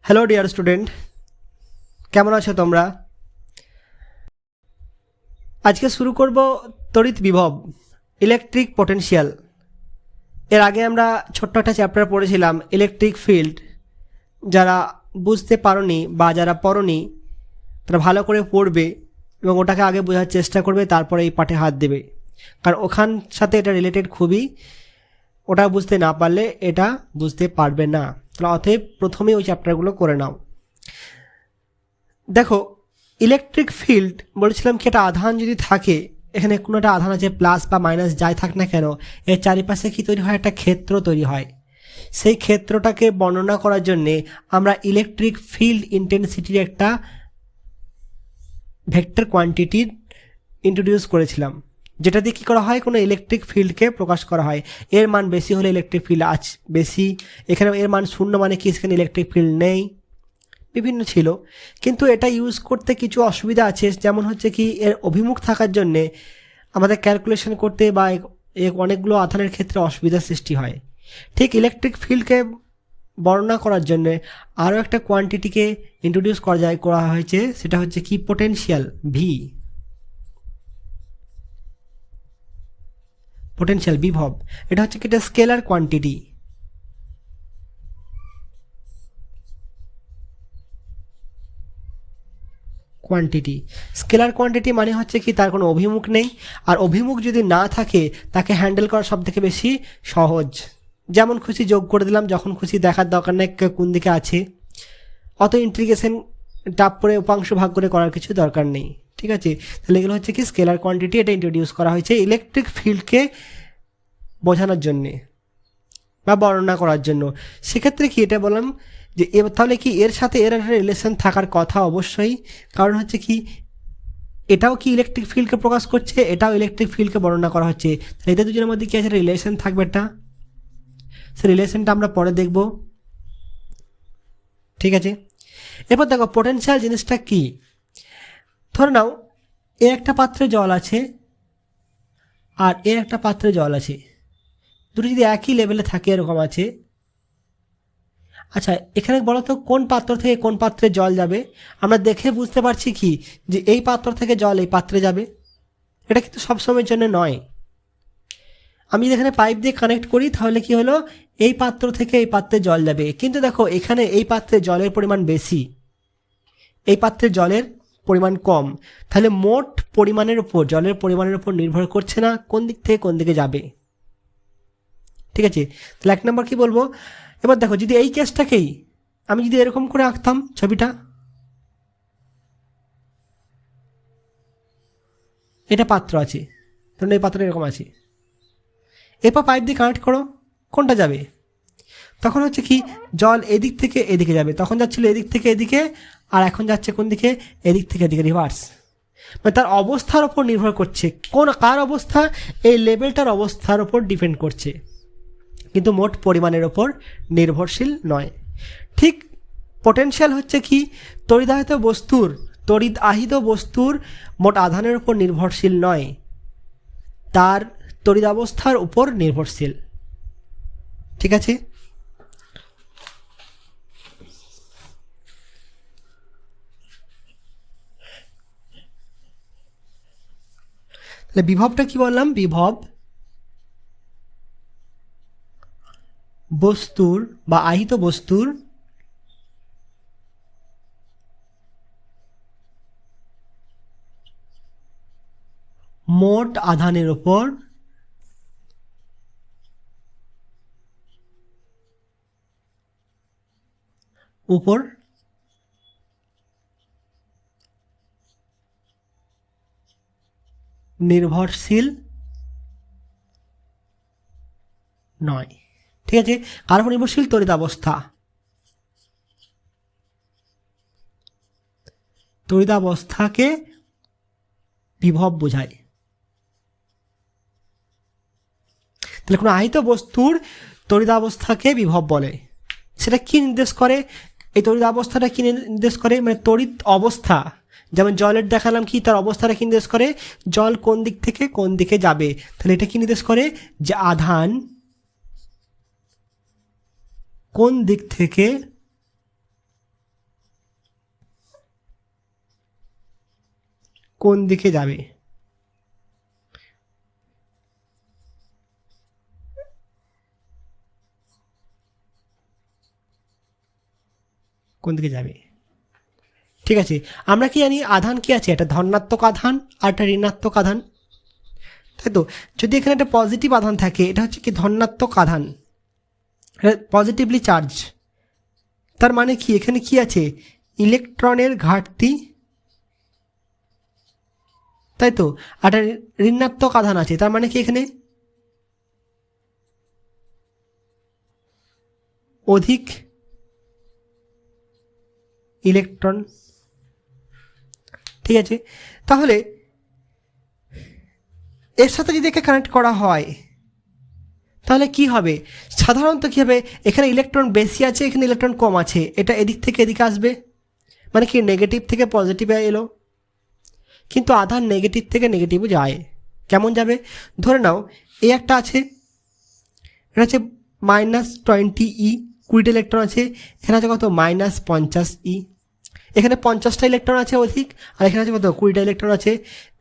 Hello dear student, কেমন আছো তোমরা? আজকে শুরু করব তড়িৎ বিভব, ইলেকট্রিক পোটেনশিয়াল। এর আগে আমরা ছোট্ট একটা চ্যাপ্টার পড়েছিলাম ইলেকট্রিক ফিল্ড। যারা বুঝতে পারোনি বা যারা পড়োনি তারা ভালো করে পড়বে এবং ওটাকে আগে বোঝার চেষ্টা করবে, তারপরে এই পাঠে হাত দেবে, কারণ ওখান সাথে এটা রিলেটেড খুবই। ওটা বুঝতে না পারলে এটা বুঝতে পারবে না। তাহলে অতএব প্রথমেই ওই চ্যাপ্টারগুলো করে নাও। দেখো, ইলেকট্রিক ফিল্ড বলেছিলাম কি, একটা আধান যদি থাকে, এখানে কোনো একটা আধান আছে, প্লাস বা মাইনাস যাই থাক না কেন, এর চারিপাশে কি তৈরি হয়? একটা ক্ষেত্র তৈরি হয়। সেই ক্ষেত্রটাকে বর্ণনা করার জন্যে আমরা ইলেকট্রিক ফিল্ড ইন্টেন্সিটির একটা ভেক্টর কোয়ান্টিটি ইন্ট্রোডিউস করেছিলাম, যেটা দিয়ে কী করা হয়? কোনো ইলেকট্রিক ফিল্ডকে প্রকাশ করা হয়। এর মান বেশি হলে ইলেকট্রিক ফিল্ড বেশি, এখানে এর মান শূন্য মানে কি সেখানে ইলেকট্রিক ফিল্ড নেই, বিভিন্ন ছিল। কিন্তু এটা ইউজ করতে কিছু অসুবিধা আছে, যেমন হচ্ছে কি এর অভিমুখ থাকার জন্যে আমাদের ক্যালকুলেশন করতে বা অনেকগুলো আধানের ক্ষেত্রে অসুবিধার সৃষ্টি হয়। ঠিক ইলেকট্রিক ফিল্ডকে বর্ণনা করার জন্যে আরও একটা কোয়ান্টিটিকে ইন্ট্রোডিউস করা হয়েছে, সেটা হচ্ছে কি পোটেনশিয়াল ভি, পোটেনশিয়াল বিভব। এটা হচ্ছে কি একটা স্কেলার কোয়ান্টিটি। স্কেলার কোয়ান্টিটি মানে হচ্ছে কি তার কোনো অভিমুখ নেই, আর অভিমুখ যদি না থাকে তাকে হ্যান্ডেল করা সব থেকে বেশি সহজ। যেমন খুশি যোগ করে দিলাম, যখন খুশি দেখার দরকার নেই কোন দিকে আছে, অত ইন্টিগ্রেশন টাপ করে উপাংশ ভাগ করে করার কিছু দরকার নেই। ঠিক আছে, তাহলে এগুলো হচ্ছে কি স্কেলার কোয়ান্টিটি। এটা ইন্ট্রোডিউস করা হয়েছে ইলেকট্রিক ফিল্ডকে বোঝানোর জন্যে বা বর্ণনা করার জন্য। সেক্ষেত্রে কি এটা বললাম যে তাহলে কি এর সাথে এর একটা রিলেশন থাকার কথা অবশ্যই, কারণ হচ্ছে কি এটাও কি ইলেকট্রিক ফিল্ডকে প্রকাশ করছে, এটাও ইলেকট্রিক ফিল্ডকে বর্ণনা করা হচ্ছে। তাহলে এদের দুজনের মধ্যে কি আছে? রিলেশন থাকবে একটা, সে রিলেশনটা আমরা পরে দেখব। ঠিক আছে, এরপর দেখো পোটেনশিয়াল জিনিসটা কি। ধরে নাও এ একটা পাত্রে জল আছে আর এ একটা পাত্রে জল আছে, দুটো যদি একই লেভেলে থাকে, এরকম আছে। আচ্ছা, এখানে বলো তো কোন পাত্র থেকে কোন পাত্রে জল যাবে? আমরা দেখে বুঝতে পারছি কি যে এই পাত্র থেকে জল এই পাত্রে যাবে। এটা কিন্তু সবসময়ের জন্য নয়। আমি যদি এখানে পাইপ দিয়ে কানেক্ট করি তাহলে কি হলো, এই পাত্র থেকে এই পাত্রে জল যাবে, কিন্তু দেখো এখানে এই পাত্রে জলের পরিমাণ বেশি, এই পাত্রে জলের পরিমাণ কম। তাহলে মোট পরিমাণের উপর, জলের পরিমাণের উপর নির্ভর করছে না কোন দিক থেকে কোন দিকে যাবে। ঠিক আছে, তাহলে এক নম্বর কি বলবো। এবার দেখো, যদি এই কেসটাকেই আমি যদি এরকম করে আঁকতাম ছবিটা, এটা পাত্র আছে, ধরুন এই পাত্র এরকম আছে, এরপর পাইপ দিয়ে কানেক্ট করো, কোনটা যাবে? তখন হচ্ছে কি জল এদিক থেকে এদিকে যাবে, তখন যাচ্ছিল এদিক থেকে এদিকে, আর এখন যাচ্ছে কোন দিকে? এদিক থেকে এদিকে, রিভার্স। মানে তার অবস্থার ওপর নির্ভর করছে, কার অবস্থা? এই লেভেলটার অবস্থার ওপর ডিপেন্ড করছে, কিন্তু মোট পরিমাণের ওপর নির্ভরশীল নয়। ঠিক পোটেনশিয়াল হচ্ছে কি তড়িদাহিত বস্তুর মোট আধানের উপর নির্ভরশীল নয়, তার তড়িদাবস্থার উপর নির্ভরশীল। ঠিক আছে, তাহলে বিভবটা কি বললাম? বিভব বস্তুর বা আহিত বস্তুর মোট আধানের উপর নির্ভরশীল নয়। ঠিক আছে, কার উপর নির্ভরশীল? তড়িদাবস্থাকে বিভব বোঝায়। তাহলে কোনো আহিত বস্তুর তড়িদাবস্থাকে বিভব বলে। সেটা কি নির্দেশ করে? এই তড়িদাবস্থাটা কি নির্দেশ করে? মানে তড়িৎ অবস্থা, যেমন জলের দেখালাম কি, তার অবস্থাটা কি নির্দেশ করে? জল কোন দিক থেকে কোন দিকে যাবে। তাহলে এটা কি নির্দেশ করে? যে আধান কোন দিক থেকে কোন দিকে যাবে? কোন দিকে যাবে? ঠিক আছে, আমরা কি জানি আধান কি আছে, একটা ধনাত্মক আধান আর একটা ঋণাত্মক আধান, তাই তো? যদি এখানে একটা পজিটিভ আধান থাকে, এটা হচ্ছে কি ধনাত্মক আধান, পজিটিভলি চার্জ, তার মানে কি এখানে কি আছে, ইলেকট্রনের ঘাটতি, তাই তো? আর ঋণাত্মক আধান আছে, তার মানে কি এখানে অধিক ইলেকট্রন। ঠিক আছে, তাহলে এর সাথে যদি একে কানেক্ট করা হয় তাহলে কি হবে? সাধারণত কী হবে, এখানে ইলেকট্রন বেশি আছে, এখানে ইলেকট্রন কম আছে, এটা এদিক থেকে এদিকে আসবে, মানে কি নেগেটিভ থেকে পজিটিভে এলো। কিন্তু আধান নেগেটিভ থেকে নেগেটিভও যায়। কেমন যাবে? ধরে নাও এই একটা আছে, এটা হচ্ছে -20 E, 20টা ইলেকট্রন আছে, এখানে আছে কত -50 E, এখানে 50টা ইলেকট্রন আছে অধিক, আর এখানে আছে কত 20টা ইলেকট্রন আছে।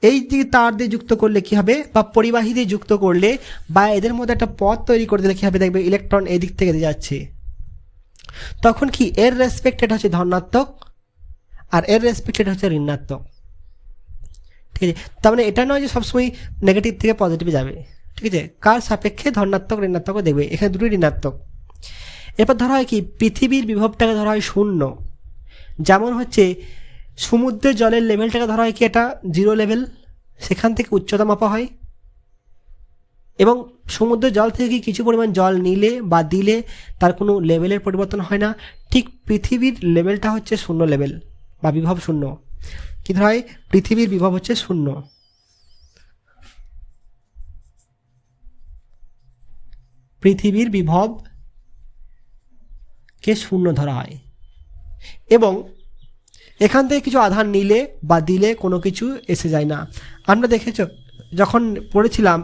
এই দিকে তার দিয়ে যুক্ত করলে কি হবে, বা পরিবাহী দিয়ে যুক্ত করলে, বা এদের মধ্যে একটা পথ তৈরি করে দিলে কি হবে, দেখবে ইলেকট্রন এই দিক থেকে যাচ্ছে। তখন কি এর রেসপেক্ট এটা হচ্ছে ধনাত্মক, আর এর রেসপেক্ট এটা হচ্ছে ঋণাত্মক। ঠিক আছে, তার মানে এটা নয় যে সবসময় নেগেটিভ থেকে পজিটিভে যাবে। ঠিক আছে, কার সাপেক্ষে ধনাত্মক ঋণাত্মকও দেখবে, এখানে দুটোই ঋণাত্মক। এরপর ধরা হয় কি পৃথিবীর বিভবটাকে ধরা হয় 0, যেমন হচ্ছে সমুদ্রের জলের লেভেলটাকে ধরা হয় কি এটা 0 লেভেল, সেখান থেকে উচ্চতা মাপা হয়, এবং সমুদ্রের জল থেকে কি কিছু পরিমাণ জল নিলে বা দিলে তার কোনো লেভেলের পরিবর্তন হয় না। ঠিক পৃথিবীর লেভেলটা হচ্ছে 0 লেভেল বা বিভব 0। কি ধরা হয়, পৃথিবীর বিভব হচ্ছে 0, পৃথিবীর বিভবকে 0 ধরা হয়, এবং এখান থেকে কিছু আধান নিলে বা দিলে কোনো কিছু এসে যায় না। আমরা দেখেছ যখন পড়েছিলাম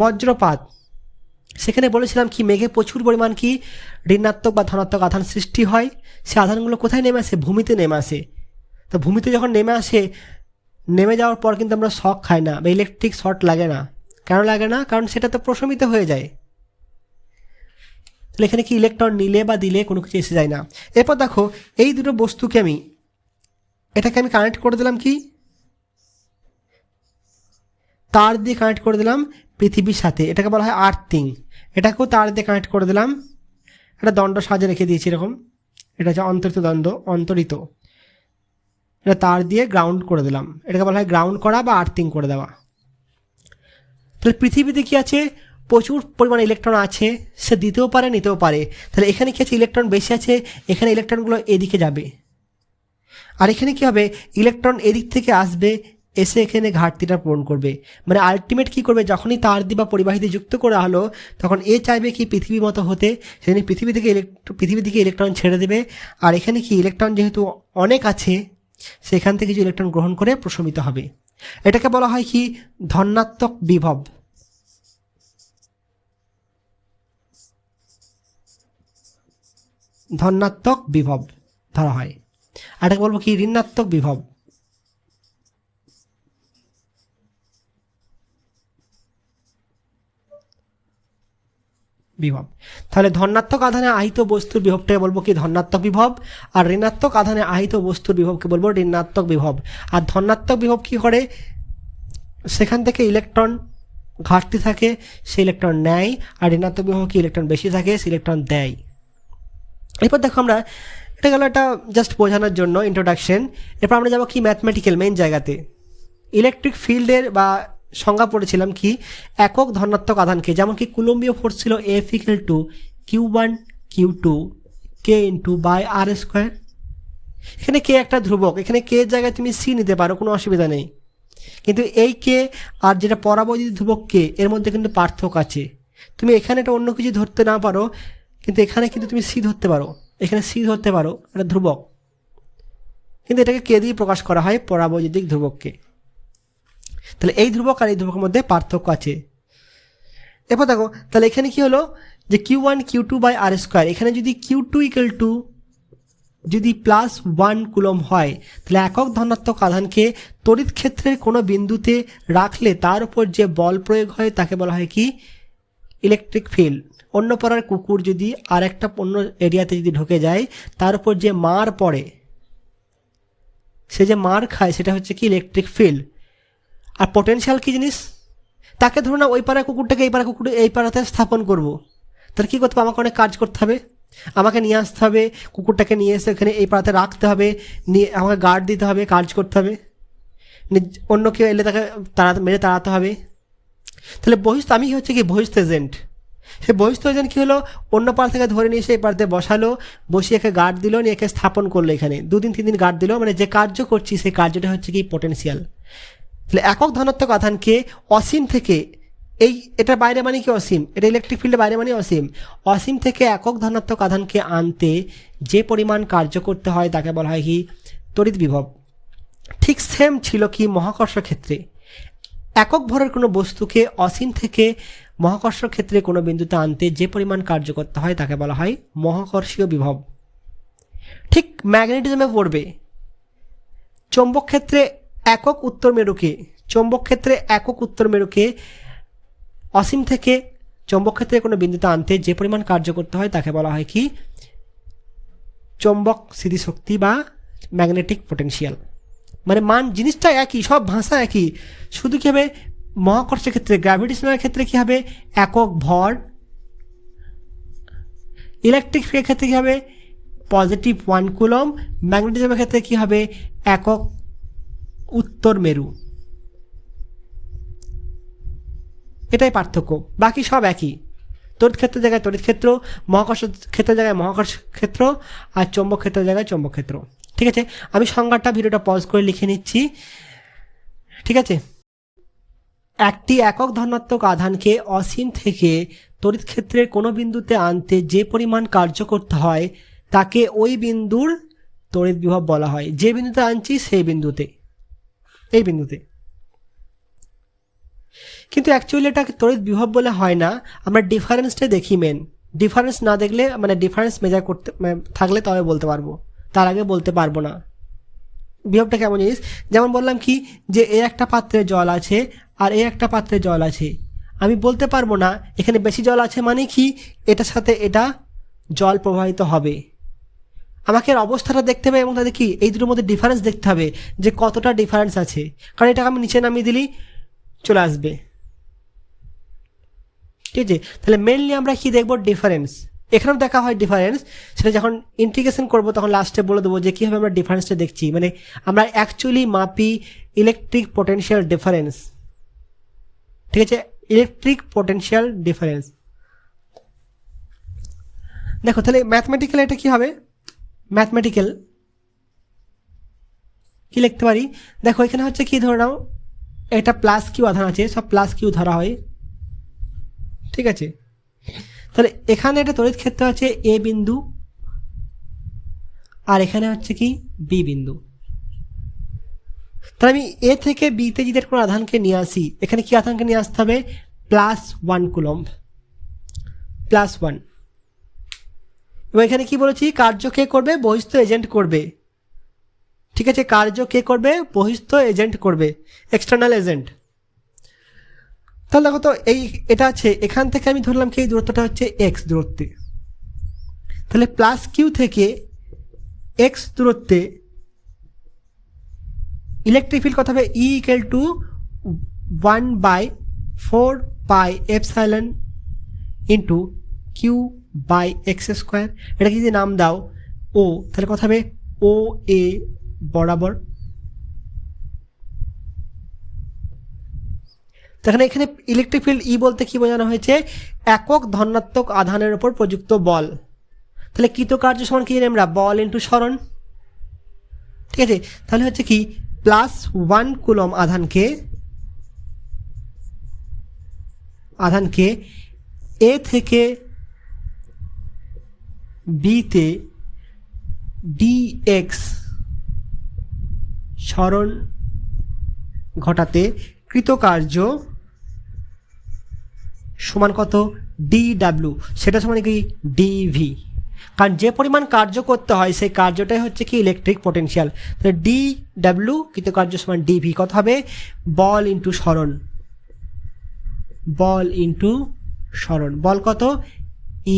বজ্রপাত, সেখানে বলেছিলাম কি মেঘে প্রচুর পরিমাণ কি ঋণাত্মক বা ধনাত্মক আধান সৃষ্টি হয়, সে আধানগুলো কোথায় নেমে আসে, ভূমিতে নেমে আসে। তো ভূমিতে যখন নেমে আসে, নেমে যাওয়ার পর কিন্তু আমরা শক খাই না বা ইলেকট্রিক শর্ট লাগে না। কেন লাগে না? কারণ সেটা তো প্রশমিত হয়ে যায়। তাহলে এখানে কি ইলেকট্রন নিলে বা দিলে কোনো কিছু এসে যায় না। এরপর দেখো এই দুটো বস্তুকে এটাকে আমি কানেক্ট করে দিলাম কি তার দিয়ে কানেক্ট করে দিলাম পৃথিবীর সাথে, এটাকে বলা হয় আর্থিং। এটাকেও তার দিয়ে কানেক্ট করে দিলাম, একটা দণ্ড সাজে রেখে দিয়েছি এরকম, এটা হচ্ছে অন্তরিত দণ্ড, অন্তরিত, এটা তার দিয়ে গ্রাউন্ড করে দিলাম, এটাকে বলা হয় গ্রাউন্ড করা বা আর্থিং করে দেওয়া। তাহলে পৃথিবীতে কি আছে, প্রচুর পরিমাণে ইলেকট্রন আছে, সে দিতেও পারে নিতেও পারে। তাহলে এখানে কি আছে, ইলেকট্রন বেশি আছে, এখানে ইলেকট্রনগুলো এদিকে যাবে, আর এখানে কি হবে, ইলেকট্রন এদিক থেকে আসবে, এসে এখানে ঘাটতিটা পূরণ করবে। মানে আলটিমেট কি করবে, যখনই তার দিয়ে বা পরিবাহীতে যুক্ত করা হলো, তখন এ চাইবে কি পৃথিবীর মতো হতে, সেখানে পৃথিবী থেকে ইলেকট্রন ছেড়ে দেবে, আর এখানে কি ইলেকট্রন যেহেতু অনেক আছে, সেখান থেকে কিছু ইলেকট্রন গ্রহণ করে প্রশমিত হবে। এটাকে বলা হয় কি ধনাত্মক বিভব। ধনাত্মক বিভব ধরা হয়। আর এটাকে বলবো কি ঋণাত্মক বিভব। বিভব। তাহলে ধনাত্মক আধানে আহিত বস্তুর বিভবটাকে বলবো কি ধনাত্মক বিভব, আর ঋণাত্মক আধানে আহিত বস্তুর বিভবকে বলবো ঋণাত্মক বিভব। আর ধনাত্মক বিভব কি করে, সেখান থেকে ইলেকট্রন ঘাটতি থাকে, সে ইলেকট্রন নেয়, আর ঋণাত্মক বিভব কি ইলেকট্রন বেশি থাকে, সে ইলেকট্রন দেয়। এরপর দেখো আমরা, এটা গেল একটা জাস্ট বোঝানোর জন্য ইন্ট্রোডাকশন। এরপর আমরা যাবো কি ম্যাথমেটিক্যাল মেইন জায়গাতে। ইলেকট্রিক ফিল্ডের বা সংজ্ঞা পড়েছিলাম কি একক ধনাত্মক আধানকে, যেমন কি কুলম্বীয় ফোর্স ছিল F = Q1 Q2 K/r²। এখানে কে একটা ধ্রুবক, এখানে কে জায়গায় তুমি সি নিতে পারো, কোনো অসুবিধা নেই। কিন্তু এই কে আর যেটা পরাবৈদ্যুতিক ধ্রুবক কে, এর মধ্যে কিন্তু পার্থক্য আছে। তুমি এখানে এটা অন্য কিছু ধরতে না পারো, কিন্তু এখানে কিন্তু তুমি সি ধরতে পারো, এখানে সি ধরতে পারো, এটা ধ্রুবক, কিন্তু এটাকে কে দিয়ে প্রকাশ করা হয়, পরাবৈদ্যুতিক ধ্রুবককে। তাহলে এই ধ্রুবক আর এই ধ্রুবকের মধ্যে পার্থক্য আছে। এরপর দেখো, তাহলে এখানে কি হলো যে Q1 Q2/r², এখানে যদি Q2 = যদি +1 কুলম্ব হয় তাহলে একক ধনাত্মক আধানকে তড়িৎ ক্ষেত্রের কোনো বিন্দুতে রাখলে তার উপর যে বল প্রয়োগ হয় তাকে বলা হয় কি ইলেকট্রিক ফিল্ড। অন্য পাড়ার কুকুর যদি আর একটা অন্য এরিয়াতে যদি ঢুকে যায় তার উপর যে মার পড়ে, সে যে মার খায় সেটা হচ্ছে কি ইলেকট্রিক ফিল্ড। আর পটেনশিয়াল কি জিনিস, তাকে ধরুন না ওই পাড়ার কুকুরটাকে এই পাড়াতে স্থাপন করব, তাহলে কী করতে হবে, আমাকে অনেক কাজ করতে হবে, আমাকে নিয়ে আসতে হবে, কুকুরটাকে নিয়ে এসে এখানে এই পাড়াতে রাখতে হবে, নিয়ে আমাকে গার্ড দিতে হবে, কাজ করতে হবে, অন্য কেউ এলে তাকে মেরে তাড়াতে হবে। তাহলে বহিস্থ আমি হচ্ছে কি বহিস্থ এজেন্ট। সে বহিস্থ এজেন্ট কী হলো, অন্য পাড়া থেকে ধরে নিয়ে এসে এই পাড়াতে বসালো, বসিয়ে একে গার্ড দিল, নিয়ে একে স্থাপন করলো, এখানে 2-3 দিন গার্ড দিল, মানে যে কার্য করছি সেই কার্যটা হচ্ছে কি পোটেনশিয়াল। তাহলে একক ধনাত্মক আধানকে অসীম থেকে এটার বাইরে মানে কি অসীম, এটা ইলেকট্রিক ফিল্ডের বাইরে মানে অসীম, অসীম থেকে একক ধনাত্মক আধানকে আনতে যে পরিমাণ কার্য করতে হয় তাকে বলা হয় কি তড়িৎ বিভব। ঠিক সেম ছিল কি মহাকর্ষ ক্ষেত্রে, একক ভরের কোনো বস্তুকে অসীম থেকে মহাকর্ষ ক্ষেত্রে কোনো বিন্দুতে আনতে যে পরিমাণ কার্য করতে হয় তাকে বলা হয় মহাকর্ষীয় বিভব। ঠিক ম্যাগনেটিজমে পড়বে, চৌম্বক ক্ষেত্রে একক উত্তর মেরুকে অসীম থেকে চৌম্বক ক্ষেত্রে কোনো বিন্দুতে আনতে যে পরিমাণ কার্য করতে হয় তাকে বলা হয় কি চৌম্বক স্থিতিশক্তি বা ম্যাগনেটিক পোটেনশিয়াল। মানে মান জিনিসটা একই, সব ভাষা একই, শুধু কী হবে মহাকর্ষের ক্ষেত্রে গ্র্যাভিটেশনাল ক্ষেত্রে কী হবে একক ভর, ইলেকট্রিক ফিল্ডের ক্ষেত্রে কী হবে +1 কুলম্ব, ম্যাগনেটিজমের ক্ষেত্রে কী হবে একক উত্তর মেরু। এটাই পার্থক্য, বাকি সব একই। তড়িৎ ক্ষেত্রের জায়গায় তড়িৎ ক্ষেত্র, মহাকর্ষ ক্ষেত্রের জায়গায় মহাকর্ষ ক্ষেত্র, আর চৌম্বক ক্ষেত্রের জায়গায় চৌম্বক ক্ষেত্র। ঠিক আছে, আমি সংজ্ঞাটা ভিডিওটা পজ করে লিখে নিচ্ছি। ঠিক আছে, একটি একক ধনাত্মক আধানকে অসীম থেকে তড়িৎ ক্ষেত্রের কোনো বিন্দুতে আনতে যে পরিমাণ কার্য করতে হয় তাকে ওই বিন্দুর তড়িৎ বিভব বলা হয়। যে বিন্দুতে আনছি সেই বিন্দুতে, এই বিন্দুতে। কিন্তু অ্যাকচুয়ালি এটা তড়িৎ বিভব বলে হয় না, আমরা ডিফারেন্সটা দেখি মেন। ডিফারেন্স না দেখলে মানে ডিফারেন্স মেজার করতে থাকলে তবে বলতে পারবো, তার আগে বলতে পারবো না। বিভবটা কেমন জিনিস, যেমন বললাম কি যে এর একটা পাত্রে জল আছে আর এর একটা পাত্রে জল আছে, আমি বলতে পারবো না এখানে বেশি জল আছে মানে কি এটার সাথে এটা জল প্রবাহিত হবে। আমাকে এর অবস্থাটা দেখতে হবে এবং তাদের কি এই দুটোর মধ্যে ডিফারেন্স দেখতে হবে যে কতটা ডিফারেন্স আছে, কারণ এটাকে আমি নিচে নামিয়ে দিলেই চলে আসবে। ঠিক আছে, তাহলে মেনলি আমরা কি দেখবো ডিফারেন্স, এখানেও দেখা হয় ডিফারেন্স, সেটা যখন ইন্টিগ্রেশন করবো তখন লাস্টে বলে দেবো যে কীভাবে আমরা ডিফারেন্সটা দেখছি, মানে আমরা অ্যাকচুয়ালি মাপি ইলেকট্রিক পোটেনশিয়াল ডিফারেন্স। ঠিক আছে, ইলেকট্রিক পোটেনশিয়াল ডিফারেন্স। দেখো তাহলে ম্যাথমেটিক্যাল এটা কী হবে, ম্যাথমেটিক্যাল কী লিখতে পারি, দেখো এখানে হচ্ছে কি ধরে নাও এটা +q আধান আছে, সব +q ধরা হয়। ঠিক আছে, তাহলে এখানে একটা তড়িৎ ক্ষেত্র আছে এ বিন্দু আর এখানে হচ্ছে কি বি বিন্দু। তাহলে আমি এ থেকে বিতে যদি কোনো আধানকে নিয়ে আসি, এখানে কি আধানকে নিয়ে আসতে হবে +1 কুলম্ব, +1। এবং এখানে কি বলেছি কার্য কে করবে, বহিস্থ এজেন্ট করবে। ঠিক আছে, কার্য কে করবে, বহিস্থ এজেন্ট করবে, এক্সটার্নাল এজেন্ট। তাহলে দেখো তো এটা আছে, এখান থেকে আমি ধরলাম কি এই দূরত্বটা হচ্ছে x দূরত্বে, তাহলে +q থেকে x দূরত্বে ইলেকট্রিক ফিল্ড কত হবে E = 1/4πε × q/x²। এটাকে যদি নাম দাও ও, তাহলে কত হবে OA বরাবর। এখানে ইলেকট্রিক ফিল্ড ই বলতে কি বোঝানো হয়েছে, একক ধনাত্মক আধানের উপর প্রযুক্ত বল। তাহলে কৃতকার্য সমান কি জানি আমরা, বল ইন্টু সরণ। ঠিক আছে, তাহলে হচ্ছে কি +1 কুলম্ব আধানকে এ থেকে বিতে dx সরণ ঘটাতে কৃতকার্য সমান কত dw, সেটা সমান কি dv। কারণ যে পরিমাণ কার্য করতে হয় সেই কার্যটাই হচ্ছে কি ইলেকট্রিক পোটেনশিয়াল। তাহলে ডি ডাব্লিউ কৃতকার্য সমান ডিভি, কত হবে বল ইন্টু সরণ, বল ইন্টু সরণ, বল কত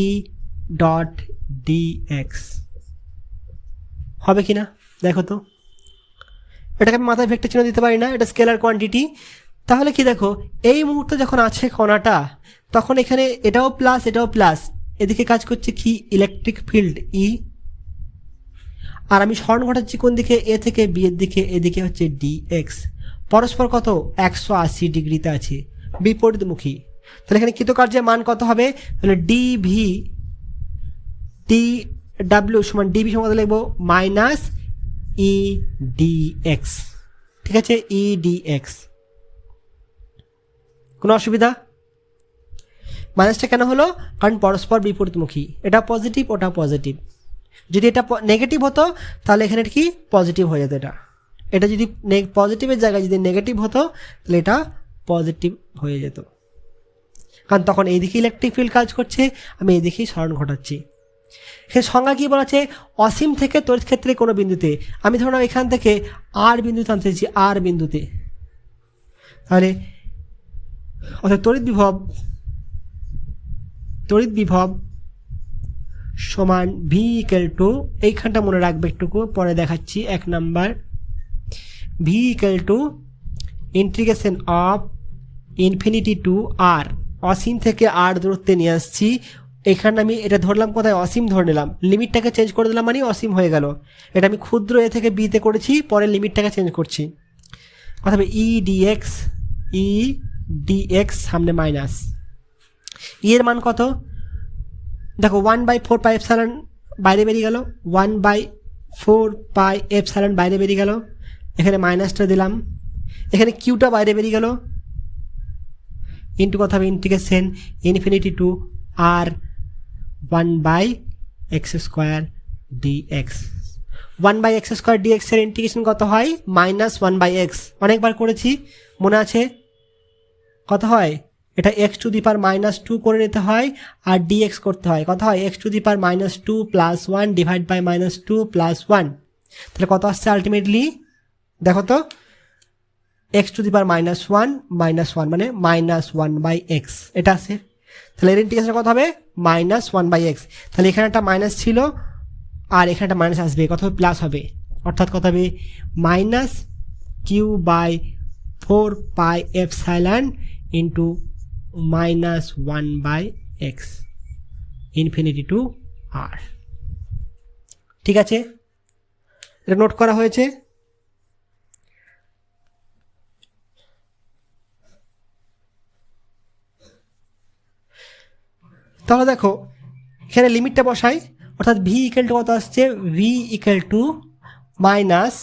ই ডট ডি এক্স, হবে কি না দেখো তো। এটাকে আমি মাথায় ভেক্টর চিহ্ন দিতে পারি না, এটা স্কেলার কোয়ান্টিটি। তাহলে কি দেখো এই মুহূর্তে যখন আছে কণাটা তখন এখানে এটাও প্লাস এটাও প্লাস, এদিকে কাজ করছে কি ইলেকট্রিক ফিল্ড ই, আর আমি সরণ ঘটাচ্ছি কোন দিকে এ থেকে বি এর দিকে, এদিকে হচ্ছে ডি এক্স, পরস্পর কত 180 ডিগ্রিতে আছে, বিপরীতমুখী। তাহলে এখানে কৃতকার্যের মান কত হবে, তাহলে ডিভি ডি ডাব্লিউ সমান ডিভি সমান লিখবো মাইনাস ই ডি এক্স, ঠিক আছে ই ডি এক্স। কোনো অসুবিধা? মাইনাসটা কেন হলো, কারণ পরস্পর বিপরীতমুখী, এটা পজিটিভ ওটা পজিটিভ। যদি এটা নেগেটিভ হতো তাহলে এখানে কি পজিটিভ হয়ে যেত, এটা যদি পজিটিভের জায়গায় যদি নেগেটিভ হতো তাহলে এটা পজিটিভ হয়ে যেত, কারণ তখন এইদিকে ইলেকট্রিক ফিল্ড কাজ করছে, আমি এইদিকেই সরণ ঘটাচ্ছি। এখানে সংজ্ঞা কী বলা আছে, অসীম থেকে তড়িৎ ক্ষেত্রে কোনো বিন্দুতে, আমি ধরলাম এখান থেকে আর বিন্দুতে আনতে চাইছি, আর বিন্দুতে, তাহলে অর্থাৎ তড়িৎ বিভব সমান ভি ইকুয়াল টু, এইখানটা মনে রাখবে একটুকু, পরে দেখাচ্ছি 1 number, V equal to integration of infinity to R, অসীম থেকে আর দূরত্বে নিয়ে আসছি। এখানে আমি এটা ধরলাম কোথায়, অসীম ধরে নিলাম, লিমিটটাকে চেঞ্জ করে দিলাম মানে অসীম হয়ে গেল। এটা আমি ক্ষুদ্র এ থেকে বিতে করেছি, পরে লিমিটটাকে চেঞ্জ করছি, কথা হবে ই ডিএক্স সামনে মাইনাস, ই এর মান কত দেখো 1/4 পাই এপসাইলন বাইরে বেরিয়ে গেল, 1/4 পাই এপসাইলন বাইরে বেরিয়ে গেল, এখানে মাইনাসটা দিলাম, এখানে কিউটা বাইরে বেরিয়ে গেল, ইন্টু কথা হবে ইন্টিগ্রেশন ইনফিনিটি টু আর 1/x² dx, 1/x² dx এর ইন্টিগ্রেশন কত হয় -1/x, অনেকবার করেছি মনে আছে কত হয়, এটা x⁻² করে নিতে হয় আর dx করতে হয়, কত হয় x⁻² + 1 ডিভাইড বাই -2 + 1, তাহলে কত আসছে আলটিমেটলি দেখো তো x⁻1 মানে -1/x, এটা আছে। তাহলে এর ইন্টিগ্রেশন কত হবে -1/x, তাহলে এখানে একটা মাইনাস ছিল আর এখানে একটা মাইনাস আসবে, কত হবে প্লাস হবে, অর্থাৎ কত হবে -q/4 pi epsilon into -1/x infinity to R, ঠিক আছে এটা নোট করা হয়েছে। তাহলে দেখো এখানে লিমিটটা বসাই, অর্থাৎ ভি ইকুয়াল টু কত আসছে, ভি ইকুয়াল টু মাইনাস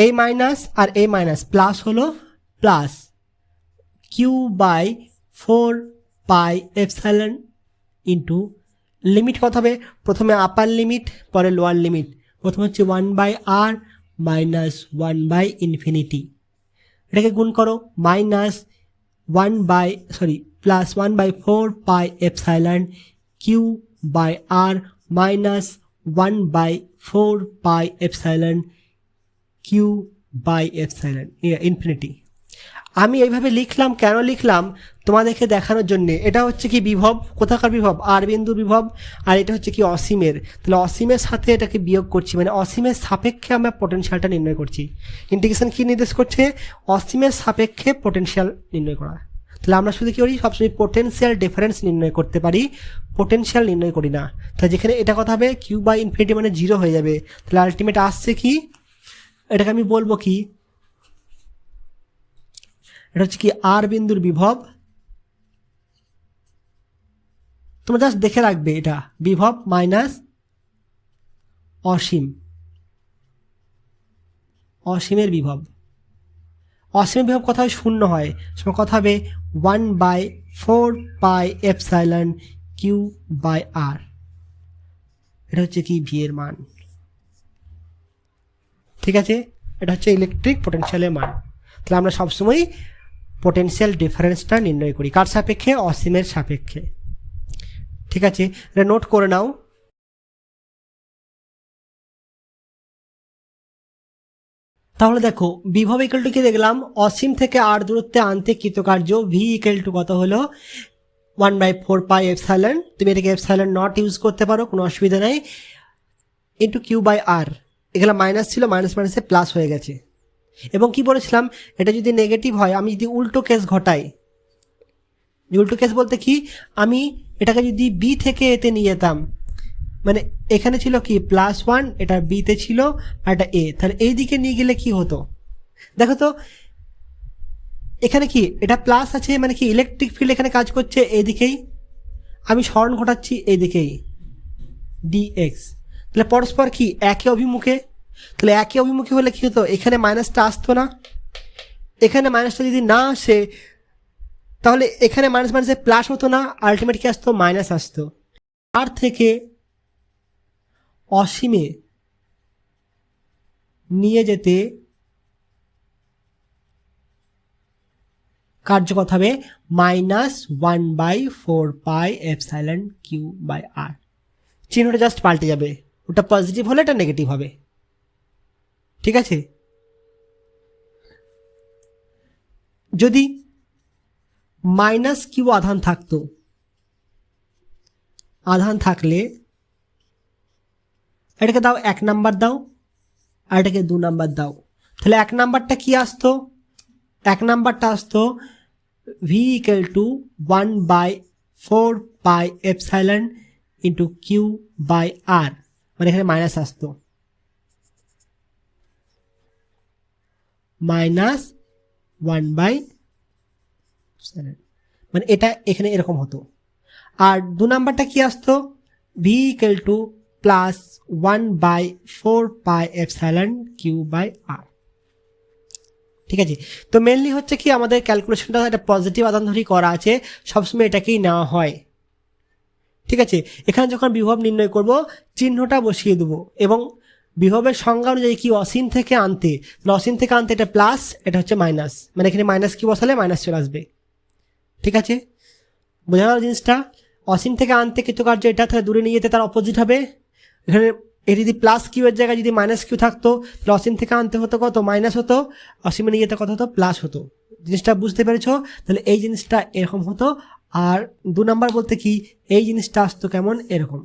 এই মাইনাস আর এই মাইনাস প্লাস হলো plus q/4 pi epsilon into limit কত হবে, প্রথমে আপার লিমিট পরে লোয়ার লিমিট, প্রথমে হচ্ছে 1/r মাইনাস 1/∞, এটাকে গুণ করো plus 1/4 pi epsilon q/r minus 1/4 pi epsilon q/এপসাইলন ইনফিনিটি। আমি এইভাবে লিখলাম, কেন লিখলাম তোমাদেরকে দেখানোর জন্যে, এটা হচ্ছে কি বিভব, কোথাকার বিভব আর বিন্দুর বিভব, আর এটা হচ্ছে কি অসীমের, তাহলে অসীমের সাথে এটাকে বিয়োগ করছি, মানে অসীমের সাপেক্ষে আমরা পটেনশিয়ালটা নির্ণয় করছি। ইন্টিগ্রেশন কি নির্দেশ করছে, অসীমের সাপেক্ষে পটেনশিয়াল নির্ণয় করা। তাহলে আমরা শুধু কি করি, সবসময় পোটেনশিয়াল ডিফারেন্স নির্ণয় করতে পারি, পোটেনশিয়াল নির্ণয় করি না। তাহলে যেখানে এটা কথা হবে q/∞ মানে 0 হয়ে যাবে, তাহলে আলটিমেট আসছে কি, এটাকে আমি বলবো কি, এটা হচ্ছে কি আর বিন্দুর বিভব, তোমরা জাস্ট দেখে রাখবে এটা বিভব মাইনাস অসীমের বিভব, অসীমের বিভব কথা হয় 0 হয়, সময় কথা হবে 1/4 পাই এপসাইলন q/r, এটা হচ্ছে কি ভি এর মান, ঠিক আছে এটা হচ্ছে ইলেকট্রিক পোটেনশিয়ালের মান। তাহলে আমরা সবসময় পোটেনশিয়াল ডিফারেন্সটা নির্ণয় করি কার সাপেক্ষে, অসীমের সাপেক্ষে, ঠিক আছে এটা নোট করে নাও। তাহলে দেখো বিভব ইকুয়াল টু কি দেখলাম, অসীম থেকে আর দূরত্বে আনতে কৃতকার্য ভি ইকুয়াল টু কত হলো 1/4πε, তুমি এটাকে এপসাইলন নট ইউজ করতে পারো, কোনো অসুবিধা নাই, ইন্টু কিউ বাই আর। এগুলো মাইনাস ছিল, মাইনাস মাইনাসে প্লাস হয়ে গেছে। এবং কি বলেছিলাম, এটা যদি নেগেটিভ হয়, আমি যদি উল্টো কেস ঘটাই, উল্টো কেস বলতে কি, আমি এটাকে যদি বি থেকে এতে নিয়ে যেতাম, মানে এখানে ছিল কি +1, এটা বিতে ছিল আর এটা এ, তাহলে এই দিকে নিয়ে গেলে কি হতো দেখো তো, এখানে কি এটা প্লাস আছে, মানে কি ইলেকট্রিক ফিল্ড এখানে কাজ করছে এইদিকেই, আমি স্মরণ ঘটাচ্ছি এইদিকেই ডিএক্স, তাহলে পরস্পর কি একই অভিমুখে, তাহলে একই অভিমুখে হলে কি হতো, এখানে মাইনাসটা আসতো না, এখানে মাইনাসটা যদি না আসে তাহলে এখানে মাইনাস মাইনাসে প্লাস হতো না, আলটিমেট কি আসতো, মাইনাস আসতো। আর থেকে অসীমে নিয়ে যেতে কার্য কত হবে, -1/4πε/Q/R। চিহ্নটা জাস্ট পাল্টে যাবে, ওটা পজিটিভ হলে এটা নেগেটিভ হবে, ঠিক আছে। যদি -Q আধান থাকতো, আধান থাকলে এটাকে দাও 1 নাম্বার দাও আর এটাকে 2 নাম্বার দাও, তাহলে 1 নাম্বারটা কি আসতো, 1 নাম্বারটা আসতো V equal to 1/4πε Q/R, মানে এখানে মাইনাস আসতো, -1/, মানে এটা এখানে এরকম হতো। আর 2 নাম্বারটা কি আসতো, V equal to +1/4πε Q/R, ঠিক আছে। তো মেনলি হচ্ছে কি আমাদের ক্যালকুলেশনটা একটা পজিটিভ আধান ধরেই করা আছে, সবসময় এটাকেই নেওয়া হয়, ঠিক আছে। এখানে যখন বিভব নির্ণয় করব চিহ্নটা বসিয়ে দেবো, এবং বিভবের সংজ্ঞা অনুযায়ী কি অসীম থেকে আনতে, অসীম থেকে আনতে এটা প্লাস, এটা হচ্ছে মাইনাস, মানে এখানে মাইনাস কি বসালে মাইনাস চলে আসবে, ঠিক আছে। বোঝা গেল জিনিসটা, অসীম থেকে আনতে কৃতকার্য এটা, তাহলে দূরে নিয়ে যেতে তার অপোজিট হবে, এখানে এর যদি প্লাস কিউ এর জায়গায় যদি মাইনাস কিউ থাকতো তাহলে অসীম থেকে আনতে হতো কত, মাইনাস হতো, অসীমে নিয়ে যেতে কত হতো, প্লাস হতো। জিনিসটা বুঝতে পেরেছো, তাহলে এই জিনিসটা এরকম হতো। আর 2 নাম্বার বলতে কি, এই জিনিসটা আসতো কেমন, এরকম।